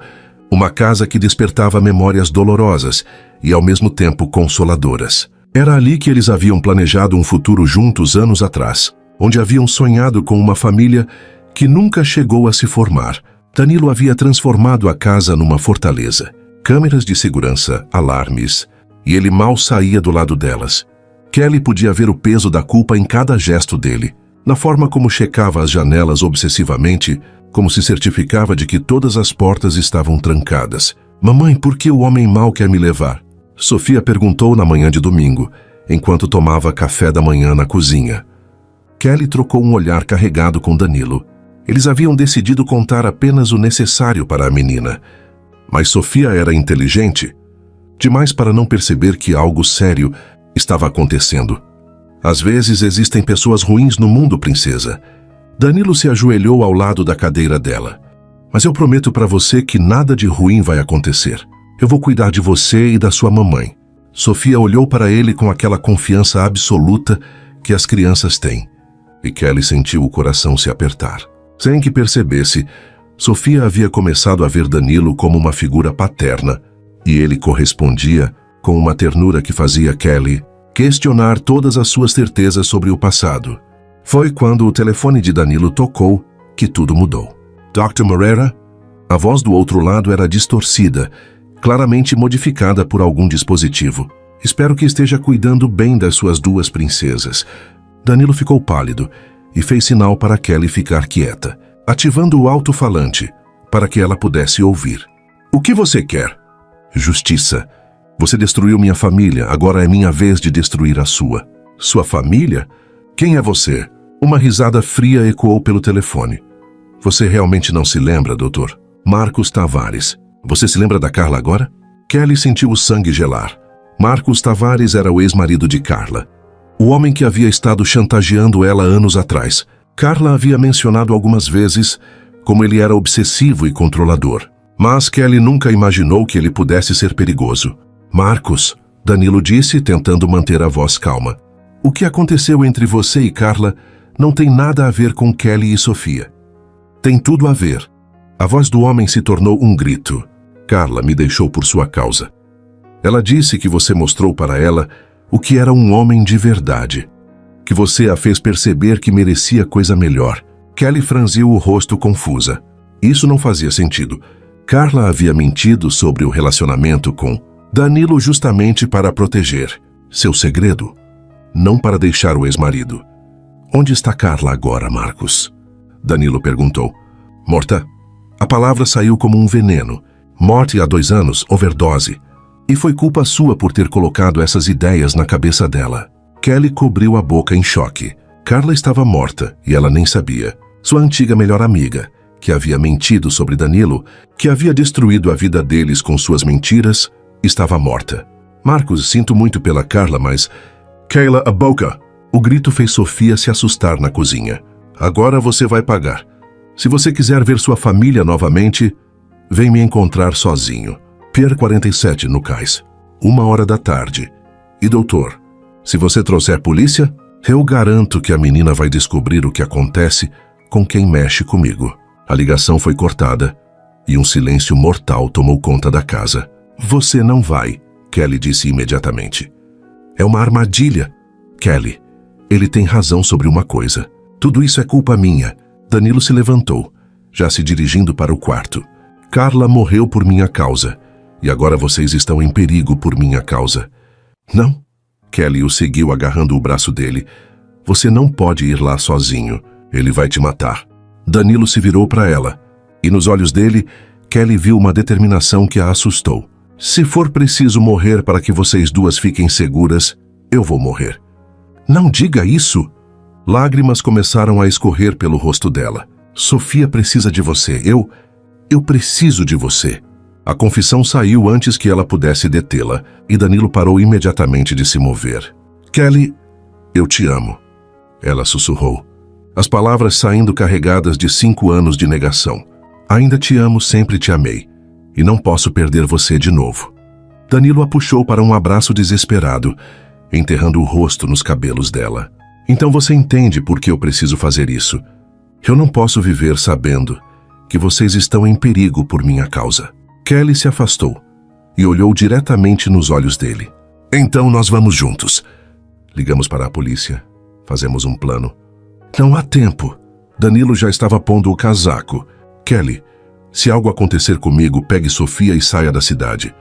uma casa que despertava memórias dolorosas e ao mesmo tempo consoladoras. Era ali que eles haviam planejado um futuro juntos anos atrás, onde haviam sonhado com uma família que nunca chegou a se formar. Danilo havia transformado a casa numa fortaleza. Câmeras de segurança, alarmes, e ele mal saía do lado delas. Kelly podia ver o peso da culpa em cada gesto dele, na forma como checava as janelas obsessivamente, como se certificava de que todas as portas estavam trancadas. Mamãe, por que o homem mau quer me levar? Sofia perguntou na manhã de domingo, enquanto tomava café da manhã na cozinha. Kelly trocou um olhar carregado com Danilo. Eles haviam decidido contar apenas o necessário para a menina. Mas Sofia era inteligente demais para não perceber que algo sério estava acontecendo. Às vezes existem pessoas ruins no mundo, princesa. Danilo se ajoelhou ao lado da cadeira dela. Mas eu prometo para você que nada de ruim vai acontecer. Eu vou cuidar de você e da sua mamãe. Sofia olhou para ele com aquela confiança absoluta que as crianças têm. E Kelly sentiu o coração se apertar. Sem que percebesse, Sofia havia começado a ver Danilo como uma figura paterna, e ele correspondia com uma ternura que fazia Kelly questionar todas as suas certezas sobre o passado. Foi quando o telefone de Danilo tocou que tudo mudou. Dr. Moreira? A voz do outro lado era distorcida, claramente modificada por algum dispositivo. Espero que esteja cuidando bem das suas 2 princesas. Danilo ficou pálido e fez sinal para Kelly ficar quieta, ativando o alto-falante para que ela pudesse ouvir. O que você quer? Justiça. Você destruiu minha família, agora é minha vez de destruir a sua. Sua família? Quem é você? Uma risada fria ecoou pelo telefone. Você realmente não se lembra, doutor? Marcos Tavares. Você se lembra da Carla agora? Kelly sentiu o sangue gelar. Marcos Tavares era o ex-marido de Carla. O homem que havia estado chantageando ela anos atrás. Carla havia mencionado algumas vezes como ele era obsessivo e controlador. Mas Kelly nunca imaginou que ele pudesse ser perigoso. Marcos, Danilo disse, tentando manter a voz calma. O que aconteceu entre você e Carla não tem nada a ver com Kelly e Sofia. Tem tudo a ver. A voz do homem se tornou um grito. Carla me deixou por sua causa. Ela disse que você mostrou para ela o que era um homem de verdade. Que você a fez perceber que merecia coisa melhor. Kelly franziu o rosto confusa. Isso não fazia sentido. Carla havia mentido sobre o relacionamento com Danilo justamente para proteger seu segredo, não para deixar o ex-marido. Onde está Carla agora, Marcos? Danilo perguntou. Morta. A palavra saiu como um veneno. Morte há 2 anos, overdose. E foi culpa sua por ter colocado essas ideias na cabeça dela. Kelly cobriu a boca em choque. Carla estava morta e ela nem sabia. Sua antiga melhor amiga. que havia mentido sobre Danilo, que havia destruído a vida deles com suas mentiras, estava morta. Marcos, sinto muito pela Carla, mas... Cala a boca! O grito fez Sofia se assustar na cozinha. Agora você vai pagar. Se você quiser ver sua família novamente, vem me encontrar sozinho. Pier 47, no cais. 1h da tarde. E doutor, se você trouxer polícia, eu garanto que a menina vai descobrir o que acontece com quem mexe comigo. A ligação foi cortada e um silêncio mortal tomou conta da casa. Você não vai, Kelly disse imediatamente. É uma armadilha. Kelly, ele tem razão sobre uma coisa. Tudo isso é culpa minha. Danilo se levantou, já se dirigindo para o quarto. Carla morreu por minha causa, e agora vocês estão em perigo por minha causa. Não. Kelly o seguiu agarrando o braço dele. Você não pode ir lá sozinho. Ele vai te matar. Danilo se virou para ela, e nos olhos dele, Kelly viu uma determinação que a assustou. Se for preciso morrer para que vocês duas fiquem seguras, eu vou morrer. Não diga isso! Lágrimas começaram a escorrer pelo rosto dela. Sofia precisa de você. Eu preciso de você. A confissão saiu antes que ela pudesse detê-la, e Danilo parou imediatamente de se mover. Kelly, eu te amo. Ela sussurrou. As palavras saindo carregadas de 5 anos de negação. Ainda te amo, sempre te amei. E não posso perder você de novo. Danilo a puxou para um abraço desesperado, enterrando o rosto nos cabelos dela. Então você entende por que eu preciso fazer isso. Eu não posso viver sabendo que vocês estão em perigo por minha causa. Kelly se afastou e olhou diretamente nos olhos dele. Então nós vamos juntos. Ligamos para a polícia. Fazemos um plano. Não há tempo. Danilo já estava pondo o casaco. Kelly, se algo acontecer comigo, pegue Sofia e saia da cidade.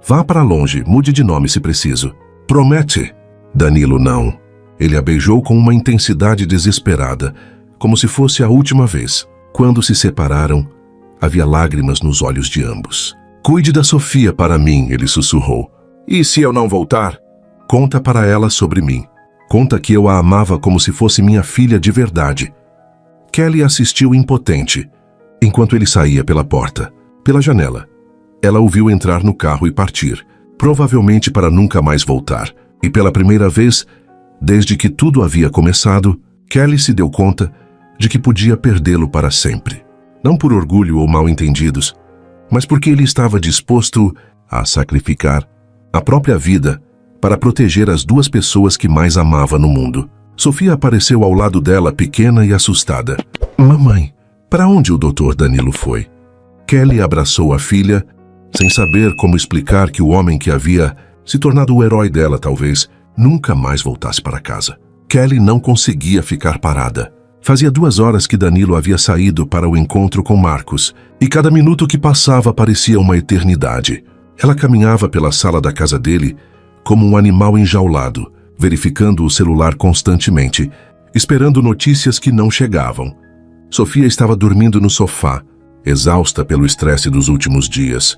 Vá para longe, mude de nome se preciso. Promete? Danilo não. Ele a beijou com uma intensidade desesperada, como se fosse a última vez. Quando se separaram, havia lágrimas nos olhos de ambos. Cuide da Sofia para mim, ele sussurrou. E se eu não voltar? Conta para ela sobre mim. Conta que eu a amava como se fosse minha filha de verdade. Kelly assistiu impotente, enquanto ele saía pela porta, pela janela. Ela o viu entrar no carro e partir, provavelmente para nunca mais voltar. E pela primeira vez, desde que tudo havia começado, Kelly se deu conta de que podia perdê-lo para sempre. Não por orgulho ou mal-entendidos, mas porque ele estava disposto a sacrificar a própria vida para proteger as 2 pessoas que mais amava no mundo. Sofia apareceu ao lado dela, pequena e assustada. Mamãe, para onde o Dr. Danilo foi? Kelly abraçou a filha, sem saber como explicar que o homem que havia se tornado o herói dela, talvez, nunca mais voltasse para casa. Kelly não conseguia ficar parada. Fazia 2 horas que Danilo havia saído para o encontro com Marcos, e cada minuto que passava parecia uma eternidade. Ela caminhava pela sala da casa dele como um animal enjaulado, verificando o celular constantemente, esperando notícias que não chegavam. Sofia estava dormindo no sofá, exausta pelo estresse dos últimos dias,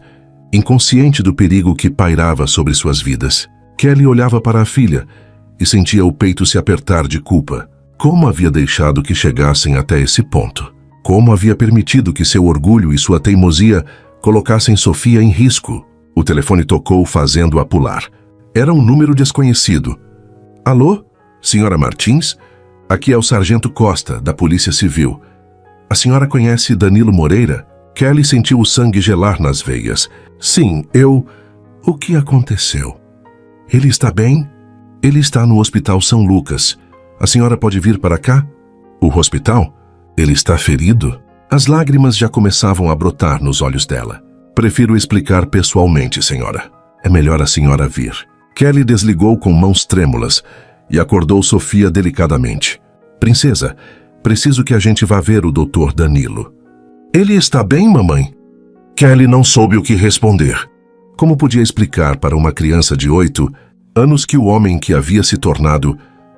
inconsciente do perigo que pairava sobre suas vidas. Kelly olhava para a filha e sentia o peito se apertar de culpa. Como havia deixado que chegassem até esse ponto? Como havia permitido que seu orgulho e sua teimosia colocassem Sofia em risco? O telefone tocou, fazendo-a pular. Era um número desconhecido. Alô? Senhora Martins? Aqui é o Sargento Costa, da Polícia Civil. A senhora conhece Danilo Moreira? Kelly sentiu o sangue gelar nas veias. Sim, eu... O que aconteceu? Ele está bem? Ele está no Hospital São Lucas. A senhora pode vir para cá? O hospital? Ele está ferido? As lágrimas já começavam a brotar nos olhos dela. Prefiro explicar pessoalmente, senhora. É melhor a senhora vir. Kelly desligou com mãos trêmulas e acordou Sofia delicadamente. Princesa, preciso que a gente vá ver o Dr. Danilo. Ele está bem, mamãe? Kelly não soube o que responder. Como podia explicar para uma criança de 8 anos que o homem que havia se tornado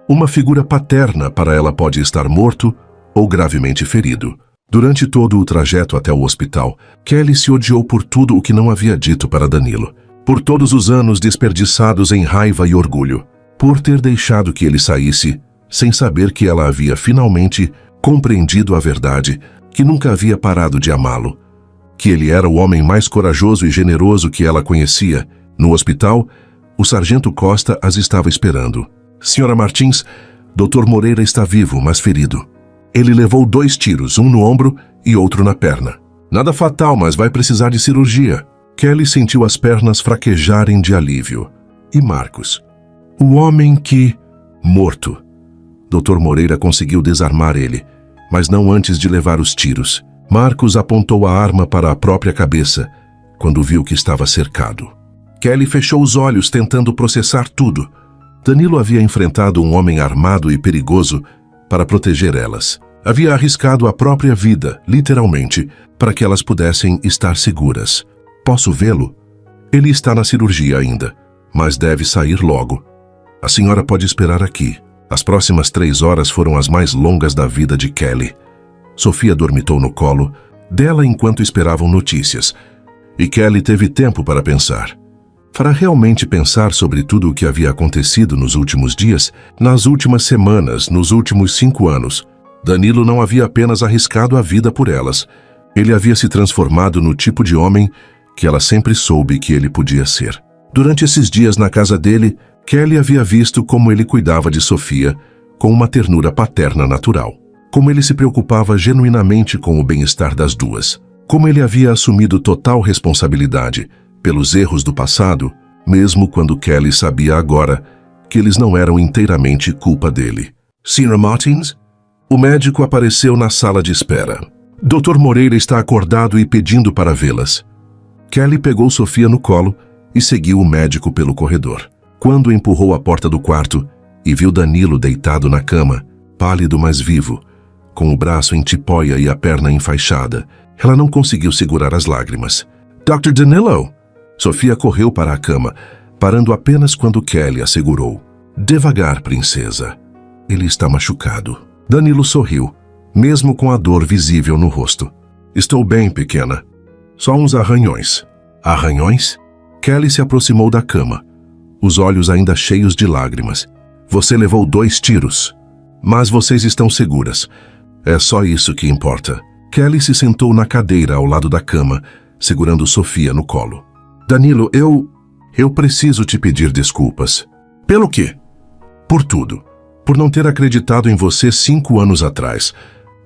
uma figura paterna para ela pode estar morto ou gravemente ferido? Durante todo o trajeto até o hospital, Kelly se odiou por tudo o que não havia dito para Danilo. Por todos os anos desperdiçados em raiva e orgulho. Por ter deixado que ele saísse, sem saber que ela havia finalmente compreendido a verdade que nunca havia parado de amá-lo, que ele era o homem mais corajoso e generoso que ela conhecia. No hospital, o sargento Costa as estava esperando. Senhora Martins, Dr. Moreira está vivo, mas ferido. Ele levou 2 tiros, um no ombro e outro na perna. Nada fatal, mas vai precisar de cirurgia. Kelly sentiu as pernas fraquejarem de alívio. E Marcos? O homem que... morto. Dr. Moreira conseguiu desarmar ele, mas não antes de levar os tiros. Marcos apontou a arma para a própria cabeça, quando viu que estava cercado. Kelly fechou os olhos tentando processar tudo. Danilo havia enfrentado um homem armado e perigoso para proteger elas. Havia arriscado a própria vida, literalmente, para que elas pudessem estar seguras. Posso vê-lo? Ele está na cirurgia ainda, mas deve sair logo. A senhora pode esperar aqui. As próximas 3 horas foram as mais longas da vida de Kelly. Sofia dormitou no colo dela enquanto esperavam notícias, e Kelly teve tempo para pensar. Para realmente pensar sobre tudo o que havia acontecido nos últimos dias, nas últimas semanas, nos últimos 5 anos. Danilo não havia apenas arriscado a vida por elas. Ele havia se transformado no tipo de homem que ela sempre soube que ele podia ser. Durante esses dias na casa dele, Kelly havia visto como ele cuidava de Sofia com uma ternura paterna natural. Como ele se preocupava genuinamente com o bem-estar das duas. Como ele havia assumido total responsabilidade pelos erros do passado, mesmo quando Kelly sabia agora que eles não eram inteiramente culpa dele. Sra. Martins? O médico apareceu na sala de espera. Dr. Moreira está acordado e pedindo para vê-las. Kelly pegou Sofia no colo e seguiu o médico pelo corredor. Quando empurrou a porta do quarto e viu Danilo deitado na cama, pálido mas vivo, com o braço em tipóia e a perna enfaixada, ela não conseguiu segurar as lágrimas. Dr. Danilo! Sofia correu para a cama, parando apenas quando Kelly a segurou. Devagar, princesa. Ele está machucado. Danilo sorriu, mesmo com a dor visível no rosto. Estou bem, pequena. Só uns arranhões. Arranhões? Kelly se aproximou da cama, os olhos ainda cheios de lágrimas. Você levou 2 tiros. Mas vocês estão seguras. É só isso que importa. Kelly se sentou na cadeira ao lado da cama, segurando Sofia no colo. Danilo, eu preciso te pedir desculpas. Pelo quê? Por tudo. Por não ter acreditado em você 5 anos atrás.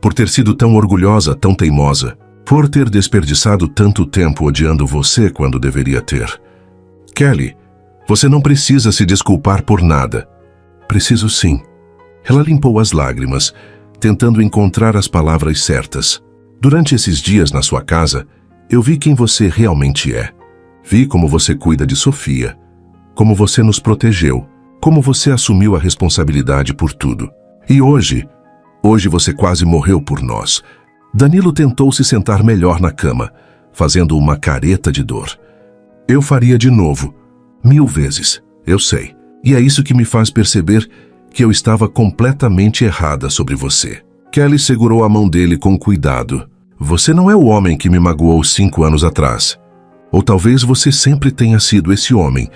Por ter sido tão orgulhosa, tão teimosa. Por ter desperdiçado tanto tempo odiando você quando deveria ter. Kelly, você não precisa se desculpar por nada. Preciso sim. Ela limpou as lágrimas, tentando encontrar as palavras certas. Durante esses dias na sua casa, eu vi quem você realmente é. Vi como você cuida de Sofia, como você nos protegeu, como você assumiu a responsabilidade por tudo. E hoje você quase morreu por nós. Danilo tentou se sentar melhor na cama, fazendo uma careta de dor. Eu faria de novo, 1000 vezes, eu sei. E é isso que me faz perceber que eu estava completamente errada sobre você. Kelly segurou a mão dele com cuidado. Você não é o homem que me magoou 5 anos atrás. Ou talvez você sempre tenha sido esse homem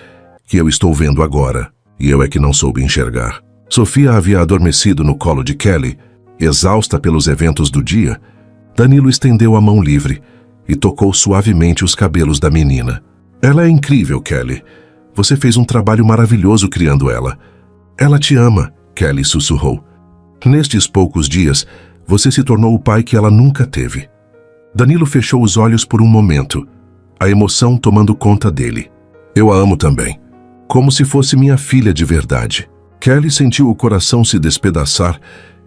que eu estou vendo agora, e eu é que não soube enxergar. Sofia havia adormecido no colo de Kelly, exausta pelos eventos do dia. Danilo estendeu a mão livre e tocou suavemente os cabelos da menina. Ela é incrível, Kelly. Você fez um trabalho maravilhoso criando ela. Ela te ama, Kelly sussurrou. Nestes poucos dias, você se tornou o pai que ela nunca teve. Danilo fechou os olhos por um momento, a emoção tomando conta dele. Eu a amo também, como se fosse minha filha de verdade. Kelly sentiu o coração se despedaçar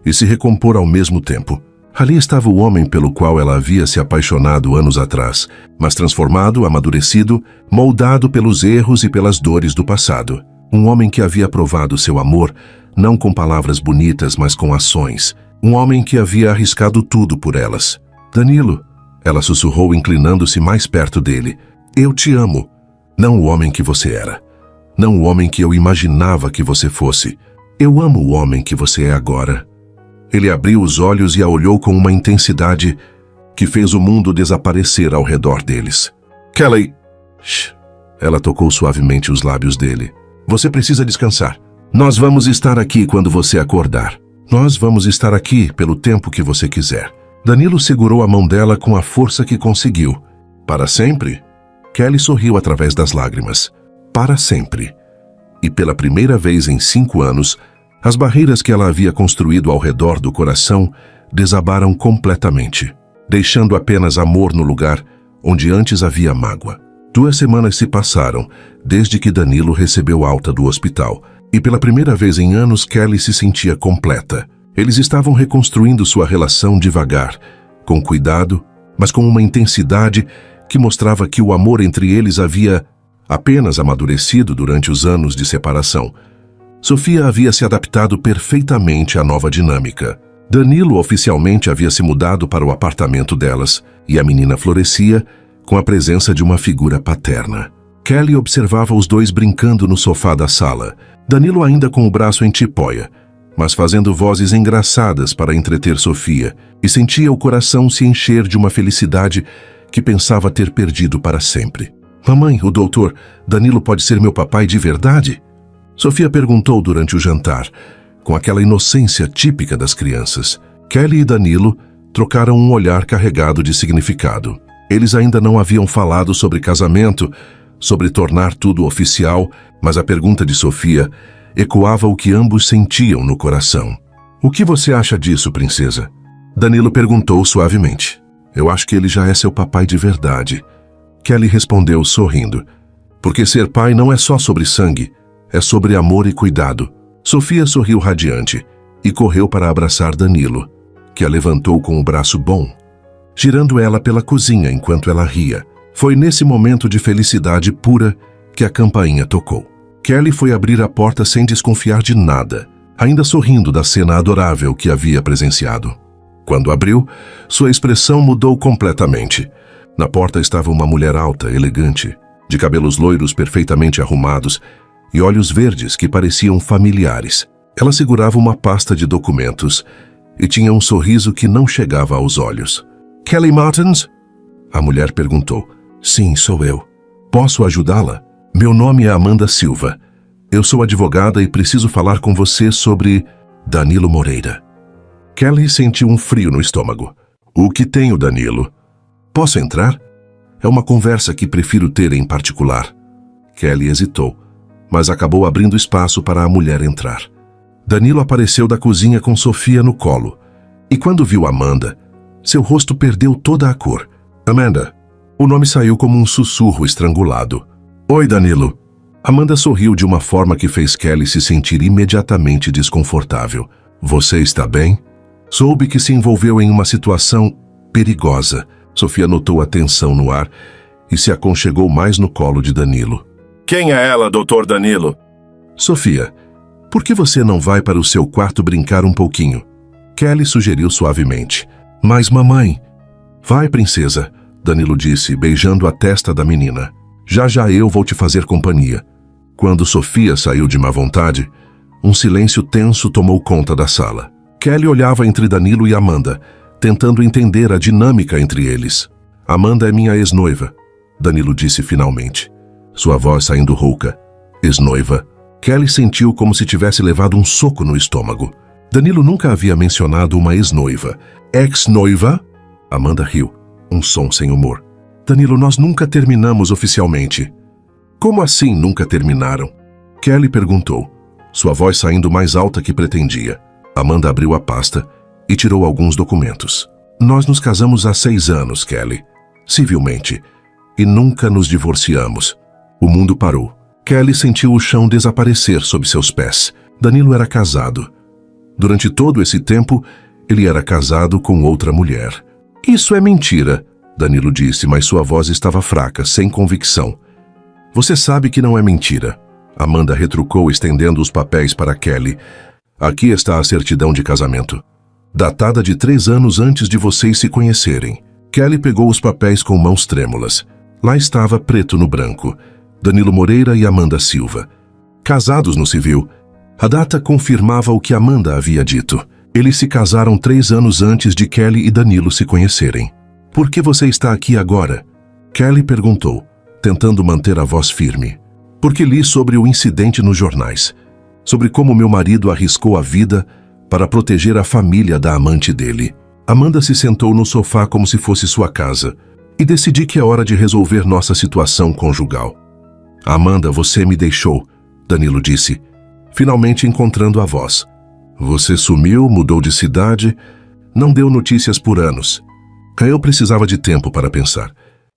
e se recompor ao mesmo tempo. Ali estava o homem pelo qual ela havia se apaixonado anos atrás, mas transformado, amadurecido, moldado pelos erros e pelas dores do passado. Um homem que havia provado seu amor, não com palavras bonitas, mas com ações. Um homem que havia arriscado tudo por elas. Danilo, ela sussurrou inclinando-se mais perto dele. Eu te amo. Não o homem que você era. Não o homem que eu imaginava que você fosse. Eu amo o homem que você é agora. Ele abriu os olhos e a olhou com uma intensidade que fez o mundo desaparecer ao redor deles. Kelly! Shh. Ela tocou suavemente os lábios dele. Você precisa descansar. Nós vamos estar aqui quando você acordar. Nós vamos estar aqui pelo tempo que você quiser. Danilo segurou a mão dela com a força que conseguiu. Para sempre? Kelly sorriu através das lágrimas. Para sempre. E pela primeira vez em 5 anos, as barreiras que ela havia construído ao redor do coração desabaram completamente, deixando apenas amor no lugar onde antes havia mágoa. 2 semanas se passaram desde que Danilo recebeu alta do hospital, e pela primeira vez em anos Kelly se sentia completa. Eles estavam reconstruindo sua relação devagar, com cuidado, mas com uma intensidade que mostrava que o amor entre eles havia apenas amadurecido durante os anos de separação. Sofia havia se adaptado perfeitamente à nova dinâmica. Danilo oficialmente havia se mudado para o apartamento delas, e a menina florescia com a presença de uma figura paterna. Kelly observava os dois brincando no sofá da sala, Danilo ainda com o braço em tipóia, mas fazendo vozes engraçadas para entreter Sofia, e sentia o coração se encher de uma felicidade que pensava ter perdido para sempre. Mamãe, o doutor, Danilo pode ser meu papai de verdade? Sofia perguntou durante o jantar, com aquela inocência típica das crianças. Kelly e Danilo trocaram um olhar carregado de significado. Eles ainda não haviam falado sobre casamento, sobre tornar tudo oficial, mas a pergunta de Sofia ecoava o que ambos sentiam no coração. O que você acha disso, princesa? Danilo perguntou suavemente. Eu acho que ele já é seu papai de verdade. Kelly respondeu sorrindo. Porque ser pai não é só sobre sangue, é sobre amor e cuidado. Sofia sorriu radiante e correu para abraçar Danilo, que a levantou com o braço bom, girando ela pela cozinha enquanto ela ria. Foi nesse momento de felicidade pura que a campainha tocou. Kelly foi abrir a porta sem desconfiar de nada, ainda sorrindo da cena adorável que havia presenciado. Quando abriu, sua expressão mudou completamente. Na porta estava uma mulher alta, elegante, de cabelos loiros perfeitamente arrumados e olhos verdes que pareciam familiares. Ela segurava uma pasta de documentos e tinha um sorriso que não chegava aos olhos. Kelly Martins? A mulher perguntou. Sim, sou eu. Posso ajudá-la? Meu nome é Amanda Silva. Eu sou advogada e preciso falar com você sobre Danilo Moreira. Kelly sentiu um frio no estômago. O que tenho, Danilo? Posso entrar? É uma conversa que prefiro ter em particular. Kelly hesitou, mas acabou abrindo espaço para a mulher entrar. Danilo apareceu da cozinha com Sofia no colo, e quando viu Amanda, seu rosto perdeu toda a cor. Amanda. O nome saiu como um sussurro estrangulado. Oi, Danilo. Amanda sorriu de uma forma que fez Kelly se sentir imediatamente desconfortável. Você está bem? Soube que se envolveu em uma situação perigosa. Sofia notou a tensão no ar e se aconchegou mais no colo de Danilo. Quem é ela, doutor Danilo? Sofia, por que você não vai para o seu quarto brincar um pouquinho? Kelly sugeriu suavemente. Mas, mamãe... Vai, princesa, Danilo disse, beijando a testa da menina. Já eu vou te fazer companhia. Quando Sofia saiu de má vontade, um silêncio tenso tomou conta da sala. Kelly olhava entre Danilo e Amanda, tentando entender a dinâmica entre eles. Amanda é minha ex-noiva, Danilo disse finalmente, sua voz saindo rouca. Ex-noiva? Kelly sentiu como se tivesse levado um soco no estômago. Danilo nunca havia mencionado uma ex-noiva. Ex-noiva? Amanda riu, um som sem humor. Danilo, nós nunca terminamos oficialmente. Como assim nunca terminaram? Kelly perguntou, sua voz saindo mais alta que pretendia. Amanda abriu a pasta e tirou alguns documentos. Nós nos casamos há 6 anos, Kelly, civilmente, e nunca nos divorciamos. O mundo parou. Kelly sentiu o chão desaparecer sob seus pés. Danilo era casado. Durante todo esse tempo, ele era casado com outra mulher. Isso é mentira, Danilo disse, mas sua voz estava fraca, sem convicção. Você sabe que não é mentira. Amanda retrucou, estendendo os papéis para Kelly. Aqui está a certidão de casamento, datada de 3 anos antes de vocês se conhecerem. Kelly pegou os papéis com mãos trêmulas. Lá estava preto no branco. Danilo Moreira e Amanda Silva. Casados no civil. A data confirmava o que Amanda havia dito. Eles se casaram 3 anos antes de Kelly e Danilo se conhecerem. Por que você está aqui agora? Kelly perguntou, tentando manter a voz firme. Porque li sobre o incidente nos jornais. Sobre como meu marido arriscou a vida para proteger a família da amante dele. Amanda se sentou no sofá como se fosse sua casa e decidi que é hora de resolver nossa situação conjugal. Amanda, você me deixou, Danilo disse, finalmente encontrando a voz. Você sumiu, mudou de cidade, não deu notícias por anos. Eu precisava de tempo para pensar,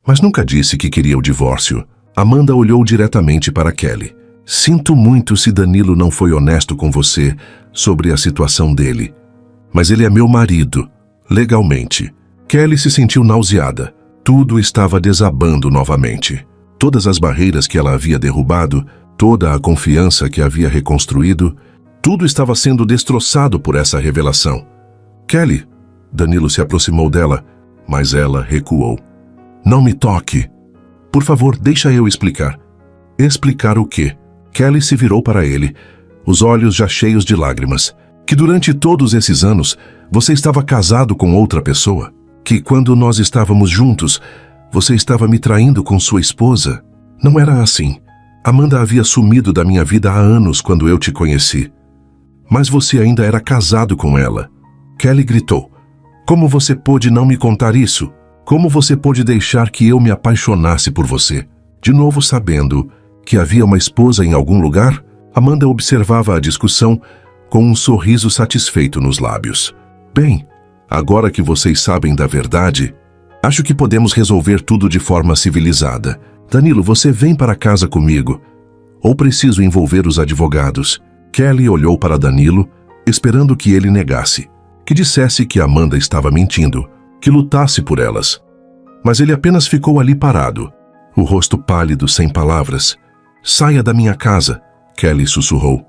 mas nunca disse que queria o divórcio. Amanda olhou diretamente para Kelly. Sinto muito se Danilo não foi honesto com você sobre a situação dele, mas ele é meu marido, legalmente. Kelly se sentiu nauseada. Tudo estava desabando novamente. Todas as barreiras que ela havia derrubado, toda a confiança que havia reconstruído, tudo estava sendo destroçado por essa revelação. Kelly, Danilo se aproximou dela, mas ela recuou. Não me toque. Por favor, deixa eu explicar. Explicar o quê? Kelly se virou para ele, os olhos já cheios de lágrimas. Que durante todos esses anos, você estava casado com outra pessoa? Que quando nós estávamos juntos, você estava me traindo com sua esposa? Não era assim. Amanda havia sumido da minha vida há anos quando eu te conheci. Mas você ainda era casado com ela. Kelly gritou. Como você pôde não me contar isso? Como você pôde deixar que eu me apaixonasse por você? De novo sabendo que havia uma esposa em algum lugar? Amanda observava a discussão com um sorriso satisfeito nos lábios. Bem, agora que vocês sabem da verdade, acho que podemos resolver tudo de forma civilizada. Danilo, você vem para casa comigo. Ou preciso envolver os advogados? Kelly olhou para Danilo, esperando que ele negasse, que dissesse que Amanda estava mentindo, que lutasse por elas. Mas ele apenas ficou ali parado, o rosto pálido, sem palavras. Saia da minha casa, Kelly sussurrou.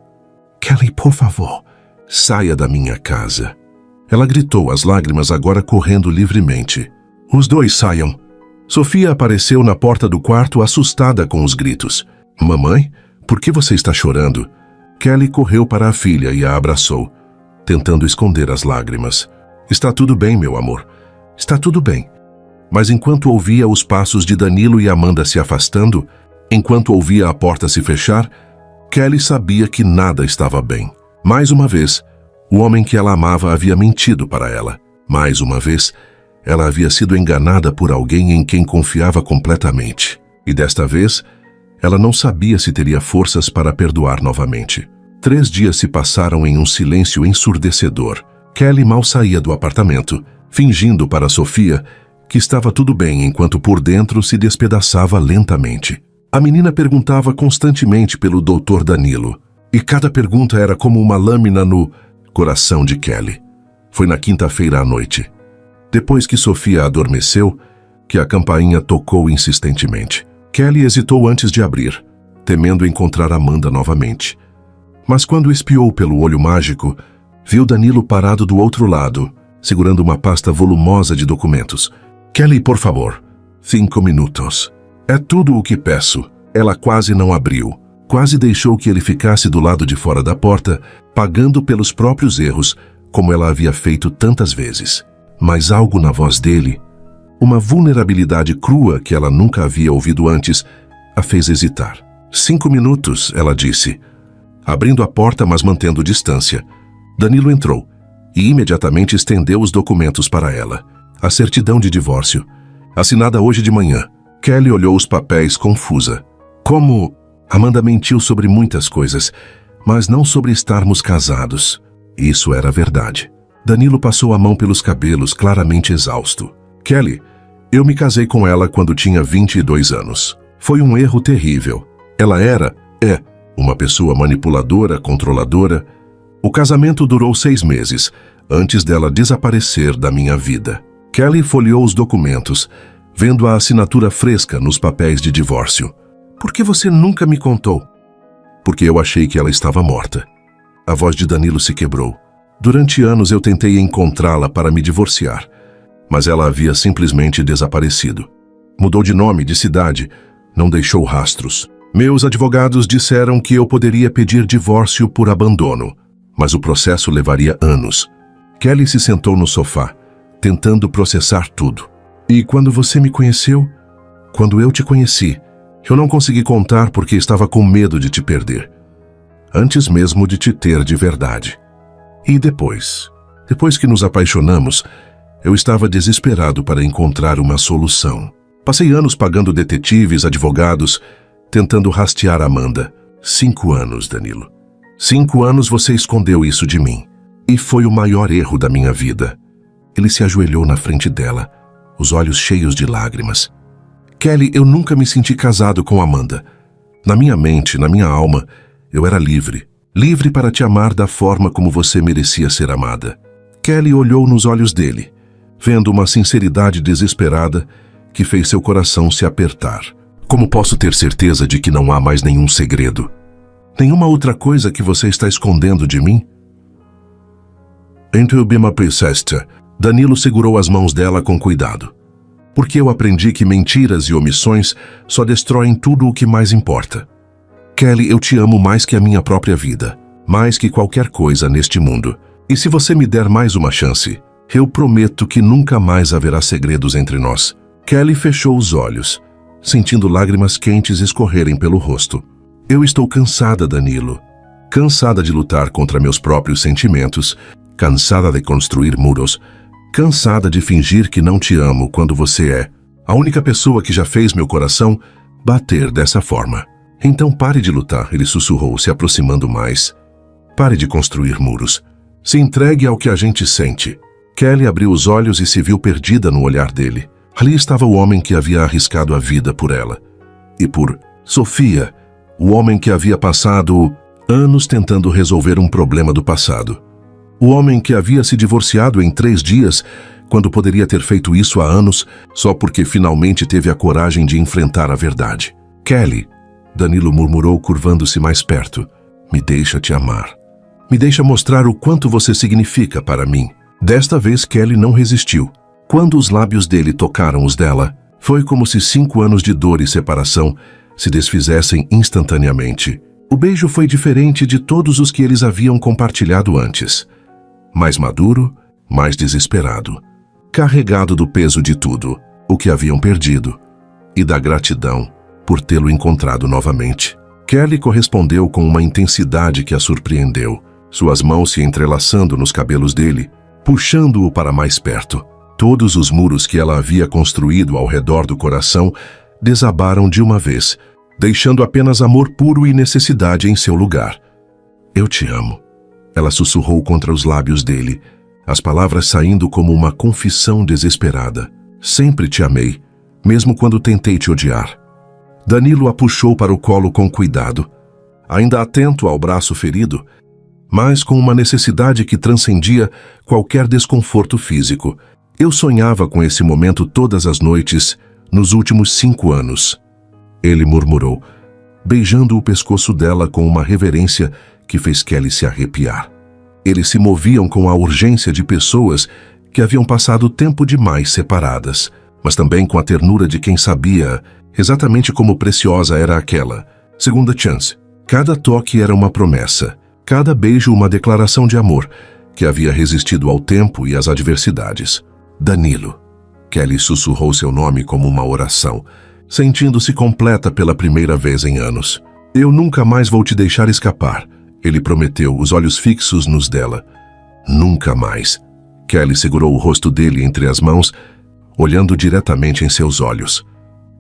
Kelly, por favor, saia da minha casa. Ela gritou, as lágrimas agora correndo livremente. Os dois saiam. Sofia apareceu na porta do quarto, assustada com os gritos. Mamãe, por que você está chorando? Kelly correu para a filha e a abraçou, tentando esconder as lágrimas. Está tudo bem, meu amor. Está tudo bem. Mas enquanto ouvia os passos de Danilo e Amanda se afastando, enquanto ouvia a porta se fechar, Kelly sabia que nada estava bem. Mais uma vez, o homem que ela amava havia mentido para ela. Mais uma vez, ela havia sido enganada por alguém em quem confiava completamente. E desta vez, ela não sabia se teria forças para perdoar novamente. 3 dias se passaram em um silêncio ensurdecedor. Kelly mal saía do apartamento, fingindo para Sofia que estava tudo bem enquanto por dentro se despedaçava lentamente. A menina perguntava constantemente pelo Dr. Danilo, e cada pergunta era como uma lâmina no coração de Kelly. Foi na quinta-feira à noite, depois que Sofia adormeceu, que a campainha tocou insistentemente. Kelly hesitou antes de abrir, temendo encontrar Amanda novamente. Mas quando espiou pelo olho mágico, viu Danilo parado do outro lado, segurando uma pasta volumosa de documentos. Kelly, por favor, 5 minutos. É tudo o que peço. Ela quase não abriu. Quase deixou que ele ficasse do lado de fora da porta, pagando pelos próprios erros, como ela havia feito tantas vezes. Mas algo na voz dele, uma vulnerabilidade crua que ela nunca havia ouvido antes, a fez hesitar. 5 minutos, ela disse, abrindo a porta, mas mantendo distância. Danilo entrou e imediatamente estendeu os documentos para ela. A certidão de divórcio, assinada hoje de manhã. Kelly olhou os papéis confusa. Como Amanda mentiu sobre muitas coisas, mas não sobre estarmos casados. Isso era verdade. Danilo passou a mão pelos cabelos, claramente exausto. Kelly, eu me casei com ela quando tinha 22 anos. Foi um erro terrível. Ela é uma pessoa manipuladora, controladora. O casamento durou 6 meses, antes dela desaparecer da minha vida. Kelly folheou os documentos, vendo a assinatura fresca nos papéis de divórcio. Por que você nunca me contou? Porque eu achei que ela estava morta. A voz de Danilo se quebrou. Durante anos eu tentei encontrá-la para me divorciar, mas ela havia simplesmente desaparecido. Mudou de nome, de cidade, não deixou rastros. Meus advogados disseram que eu poderia pedir divórcio por abandono, mas o processo levaria anos. Kelly se sentou no sofá, tentando processar tudo. E quando você me conheceu, quando eu te conheci, eu não consegui contar porque estava com medo de te perder, antes mesmo de te ter de verdade. E depois que nos apaixonamos, Eu estava desesperado para encontrar uma solução. Passei anos pagando detetives, advogados, tentando rastrear Amanda. 5 anos, Danilo. 5 anos você escondeu isso de mim. E foi o maior erro da minha vida. Ele se ajoelhou na frente dela, os olhos cheios de lágrimas. Kelly, eu nunca me senti casado com Amanda. Na minha mente, na minha alma, eu era livre. Livre para te amar da forma como você merecia ser amada. Kelly olhou nos olhos dele, vendo uma sinceridade desesperada que fez seu coração se apertar. Como posso ter certeza de que não há mais nenhum segredo? Nenhuma outra coisa que você está escondendo de mim? Entre o Bima Princesta, Danilo segurou as mãos dela com cuidado. Porque eu aprendi que mentiras e omissões só destroem tudo o que mais importa. Kelly, eu te amo mais que a minha própria vida, mais que qualquer coisa neste mundo. E se você me der mais uma chance, eu prometo que nunca mais haverá segredos entre nós. Kelly fechou os olhos, sentindo lágrimas quentes escorrerem pelo rosto. Eu estou cansada, Danilo. Cansada de lutar contra meus próprios sentimentos, cansada de construir muros, cansada de fingir que não te amo quando você é a única pessoa que já fez meu coração bater dessa forma. Então pare de lutar, ele sussurrou, se aproximando mais. Pare de construir muros. Se entregue ao que a gente sente. Kelly abriu os olhos e se viu perdida no olhar dele. Ali estava o homem que havia arriscado a vida por ela. E por Sofia, o homem que havia passado anos tentando resolver um problema do passado. O homem que havia se divorciado em 3 dias, quando poderia ter feito isso há anos, só porque finalmente teve a coragem de enfrentar a verdade. Kelly, Danilo murmurou, curvando-se mais perto. Me deixa te amar. Me deixa mostrar o quanto você significa para mim. Desta vez Kelly não resistiu. Quando os lábios dele tocaram os dela, foi como se 5 anos de dor e separação se desfizessem instantaneamente. O beijo foi diferente de todos os que eles haviam compartilhado antes. Mais maduro, mais desesperado. Carregado do peso de tudo, o que haviam perdido, e da gratidão por tê-lo encontrado novamente. Kelly correspondeu com uma intensidade que a surpreendeu, suas mãos se entrelaçando nos cabelos dele, puxando-o para mais perto. Todos os muros que ela havia construído ao redor do coração desabaram de uma vez, deixando apenas amor puro e necessidade em seu lugar. Eu te amo. Ela sussurrou contra os lábios dele, as palavras saindo como uma confissão desesperada. Sempre te amei, mesmo quando tentei te odiar. Danilo a puxou para o colo com cuidado, ainda atento ao braço ferido, mas com uma necessidade que transcendia qualquer desconforto físico. Eu sonhava com esse momento todas as noites, nos últimos 5 anos. Ele murmurou, beijando o pescoço dela com uma reverência que fez Kelly se arrepiar. Eles se moviam com a urgência de pessoas que haviam passado tempo demais separadas, mas também com a ternura de quem sabia exatamente como preciosa era aquela segunda chance. Cada toque era uma promessa, cada beijo uma declaração de amor que havia resistido ao tempo e às adversidades. Danilo. Kelly sussurrou seu nome como uma oração, sentindo-se completa pela primeira vez em anos. Eu nunca mais vou te deixar escapar, ele prometeu, os olhos fixos nos dela. Nunca mais. Kelly segurou o rosto dele entre as mãos, olhando diretamente em seus olhos.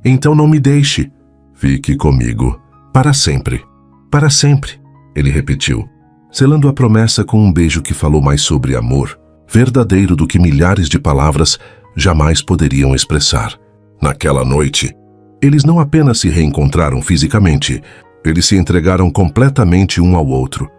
Então não me deixe. Fique comigo. Para sempre. Para sempre, ele repetiu, selando a promessa com um beijo que falou mais sobre amor, verdadeiro do que milhares de palavras jamais poderiam expressar. Naquela noite, eles não apenas se reencontraram fisicamente, eles se entregaram completamente um ao outro.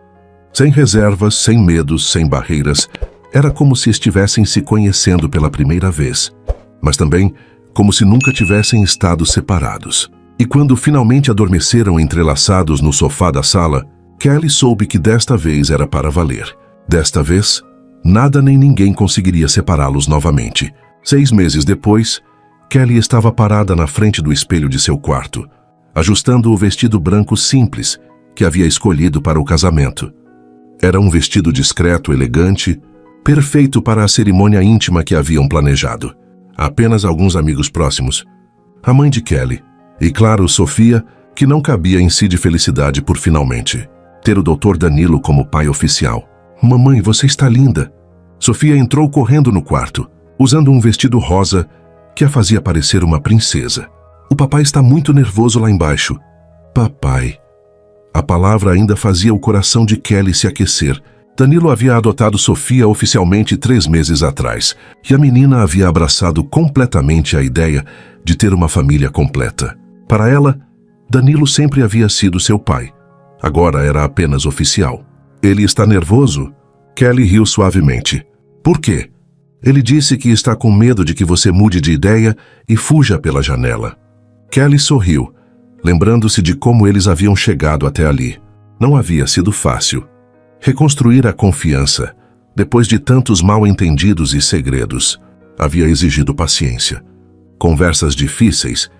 Sem reservas, sem medos, sem barreiras, era como se estivessem se conhecendo pela primeira vez, mas também como se nunca tivessem estado separados. E quando finalmente adormeceram entrelaçados no sofá da sala, Kelly soube que desta vez era para valer. Desta vez, nada nem ninguém conseguiria separá-los novamente. 6 meses depois, Kelly estava parada na frente do espelho de seu quarto, ajustando o vestido branco simples que havia escolhido para o casamento. Era um vestido discreto, elegante, perfeito para a cerimônia íntima que haviam planejado. Apenas alguns amigos próximos, a mãe de Kelly, e claro, Sofia, que não cabia em si de felicidade por finalmente ter o Dr. Danilo como pai oficial. Mamãe, você está linda. Sofia entrou correndo no quarto, usando um vestido rosa que a fazia parecer uma princesa. O papai está muito nervoso lá embaixo. Papai. A palavra ainda fazia o coração de Kelly se aquecer. Danilo havia adotado Sofia oficialmente 3 meses atrás, e a menina havia abraçado completamente a ideia de ter uma família completa. Para ela, Danilo sempre havia sido seu pai. Agora era apenas oficial. Ele está nervoso? Kelly riu suavemente. Por quê? Ele disse que está com medo de que você mude de ideia e fuja pela janela. Kelly sorriu, lembrando-se de como eles haviam chegado até ali. Não havia sido fácil. Reconstruir a confiança, depois de tantos mal-entendidos e segredos, havia exigido paciência, conversas difíceis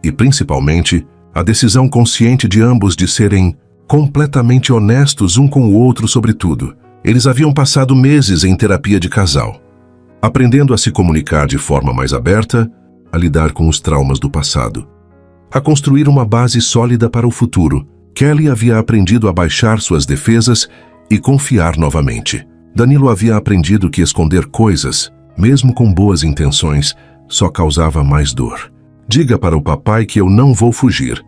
e, principalmente, a decisão consciente de ambos de serem completamente honestos um com o outro sobre tudo. Eles haviam passado meses em terapia de casal, aprendendo a se comunicar de forma mais aberta, a lidar com os traumas do passado, a construir uma base sólida para o futuro. Kelly havia aprendido a baixar suas defesas e confiar novamente. Danilo havia aprendido que esconder coisas, mesmo com boas intenções, só causava mais dor. Diga para o papai que eu não vou fugir,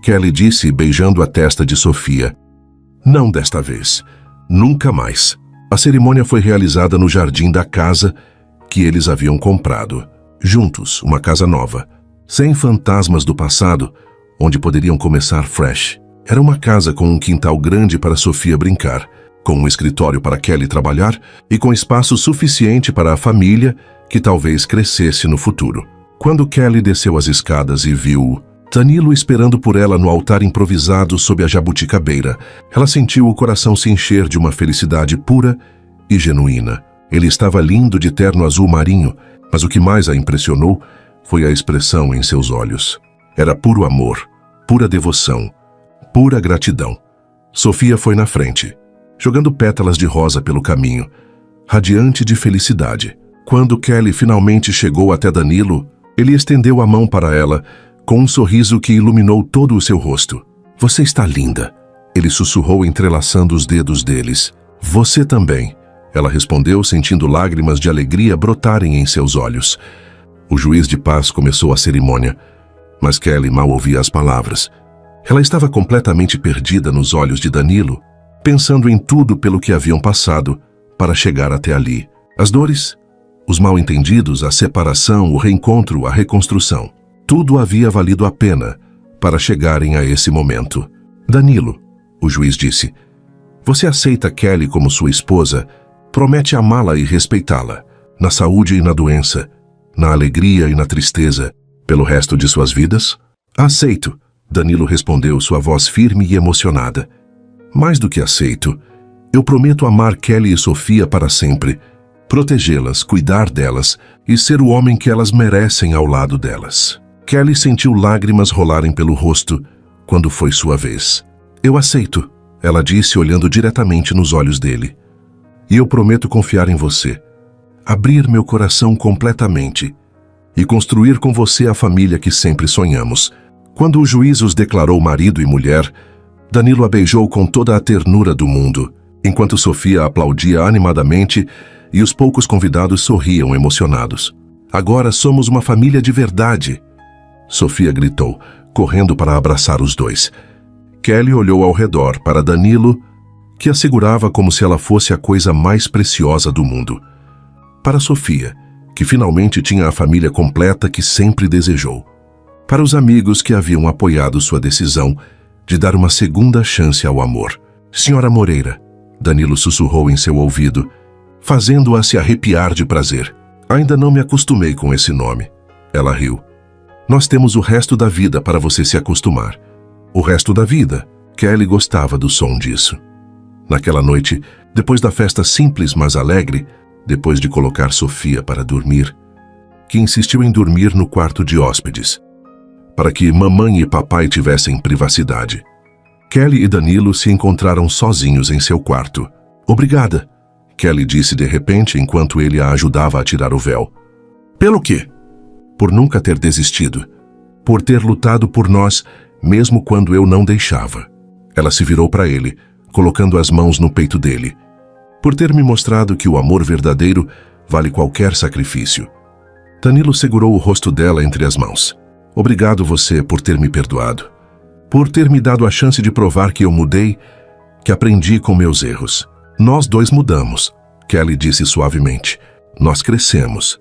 Kelly disse, beijando a testa de Sofia. Não desta vez. Nunca mais. A cerimônia foi realizada no jardim da casa que eles haviam comprado. Juntos, uma casa nova, sem fantasmas do passado, onde poderiam começar fresh. Era uma casa com um quintal grande para Sofia brincar, com um escritório para Kelly trabalhar e com espaço suficiente para a família que talvez crescesse no futuro. Quando Kelly desceu as escadas e viu Danilo esperando por ela no altar improvisado sob a jabuticabeira, ela sentiu o coração se encher de uma felicidade pura e genuína. Ele estava lindo de terno azul marinho, mas o que mais a impressionou foi a expressão em seus olhos. Era puro amor, pura devoção, pura gratidão. Sofia foi na frente, jogando pétalas de rosa pelo caminho, radiante de felicidade. Quando Kelly finalmente chegou até Danilo, ele estendeu a mão para ela, com um sorriso que iluminou todo o seu rosto. Você está linda, ele sussurrou entrelaçando os dedos deles. Você também, ela respondeu, sentindo lágrimas de alegria brotarem em seus olhos. O juiz de paz começou a cerimônia, mas Kelly mal ouvia as palavras. Ela estava completamente perdida nos olhos de Danilo, pensando em tudo pelo que haviam passado para chegar até ali. As dores, os mal-entendidos, a separação, o reencontro, a reconstrução. Tudo havia valido a pena para chegarem a esse momento. Danilo, o juiz disse, você aceita Kelly como sua esposa, promete amá-la e respeitá-la, na saúde e na doença, na alegria e na tristeza, pelo resto de suas vidas? Aceito, Danilo respondeu, sua voz firme e emocionada. Mais do que aceito, eu prometo amar Kelly e Sofia para sempre, protegê-las, cuidar delas e ser o homem que elas merecem ao lado delas. Kelly sentiu lágrimas rolarem pelo rosto quando foi sua vez. Eu aceito, ela disse olhando diretamente nos olhos dele. E eu prometo confiar em você, abrir meu coração completamente e construir com você a família que sempre sonhamos. Quando o juiz os declarou marido e mulher, Danilo a beijou com toda a ternura do mundo, enquanto Sofia aplaudia animadamente e os poucos convidados sorriam emocionados. Agora somos uma família de verdade, Sofia gritou, correndo para abraçar os dois. Kelly olhou ao redor para Danilo, que a segurava como se ela fosse a coisa mais preciosa do mundo. Para Sofia, que finalmente tinha a família completa que sempre desejou. Para os amigos que haviam apoiado sua decisão de dar uma segunda chance ao amor. Senhora Moreira, Danilo sussurrou em seu ouvido, fazendo-a se arrepiar de prazer. Ainda não me acostumei com esse nome. Ela riu. Nós temos o resto da vida para você se acostumar. O resto da vida. Kelly gostava do som disso. Naquela noite, depois da festa simples mas alegre, depois de colocar Sofia para dormir, que insistiu em dormir no quarto de hóspedes, para que mamãe e papai tivessem privacidade. Kelly e Danilo se encontraram sozinhos em seu quarto. Obrigada, Kelly disse de repente enquanto ele a ajudava a tirar o véu. Pelo quê? Por nunca ter desistido. Por ter lutado por nós, mesmo quando eu não deixava. Ela se virou para ele, colocando as mãos no peito dele. Por ter me mostrado que o amor verdadeiro vale qualquer sacrifício. Danilo segurou o rosto dela entre as mãos. Obrigado você por ter me perdoado. Por ter me dado a chance de provar que eu mudei, que aprendi com meus erros. Nós dois mudamos, Kelly disse suavemente. Nós crescemos.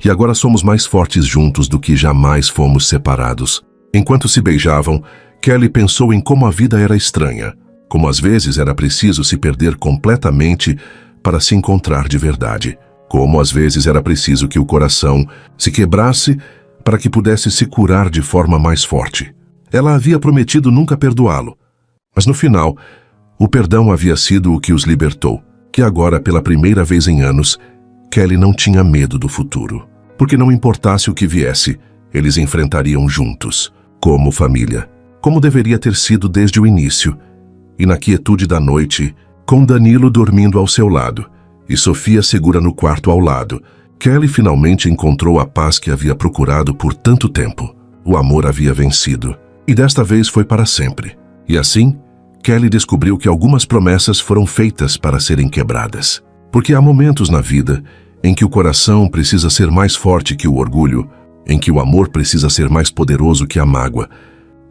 E agora somos mais fortes juntos do que jamais fomos separados. Enquanto se beijavam, Kelly pensou em como a vida era estranha, como às vezes era preciso se perder completamente para se encontrar de verdade, como às vezes era preciso que o coração se quebrasse para que pudesse se curar de forma mais forte. Ela havia prometido nunca perdoá-lo, mas no final, o perdão havia sido o que os libertou, que agora, pela primeira vez em anos, Kelly não tinha medo do futuro, porque não importasse o que viesse, eles enfrentariam juntos, como família, como deveria ter sido desde o início, e na quietude da noite, com Danilo dormindo ao seu lado e Sofia segura no quarto ao lado, Kelly finalmente encontrou a paz que havia procurado por tanto tempo. O amor havia vencido, e desta vez foi para sempre. E assim, Kelly descobriu que algumas promessas foram feitas para serem quebradas. Porque há momentos na vida em que o coração precisa ser mais forte que o orgulho, em que o amor precisa ser mais poderoso que a mágoa.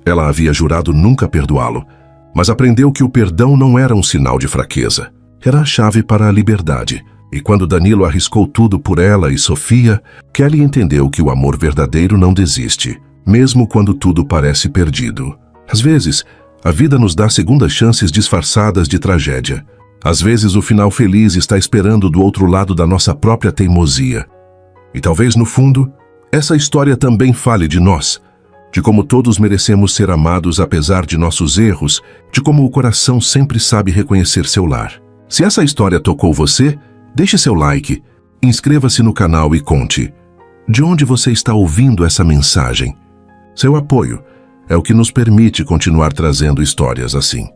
Ela havia jurado nunca perdoá-lo, mas aprendeu que o perdão não era um sinal de fraqueza. Era a chave para a liberdade. E quando Danilo arriscou tudo por ela e Sofia, Kelly entendeu que o amor verdadeiro não desiste, mesmo quando tudo parece perdido. Às vezes, a vida nos dá segundas chances disfarçadas de tragédia. Às vezes, o final feliz está esperando do outro lado da nossa própria teimosia. E talvez, no fundo, essa história também fale de nós, de como todos merecemos ser amados apesar de nossos erros, de como o coração sempre sabe reconhecer seu lar. Se essa história tocou você, deixe seu like, inscreva-se no canal e conte de onde você está ouvindo essa mensagem. Seu apoio é o que nos permite continuar trazendo histórias assim.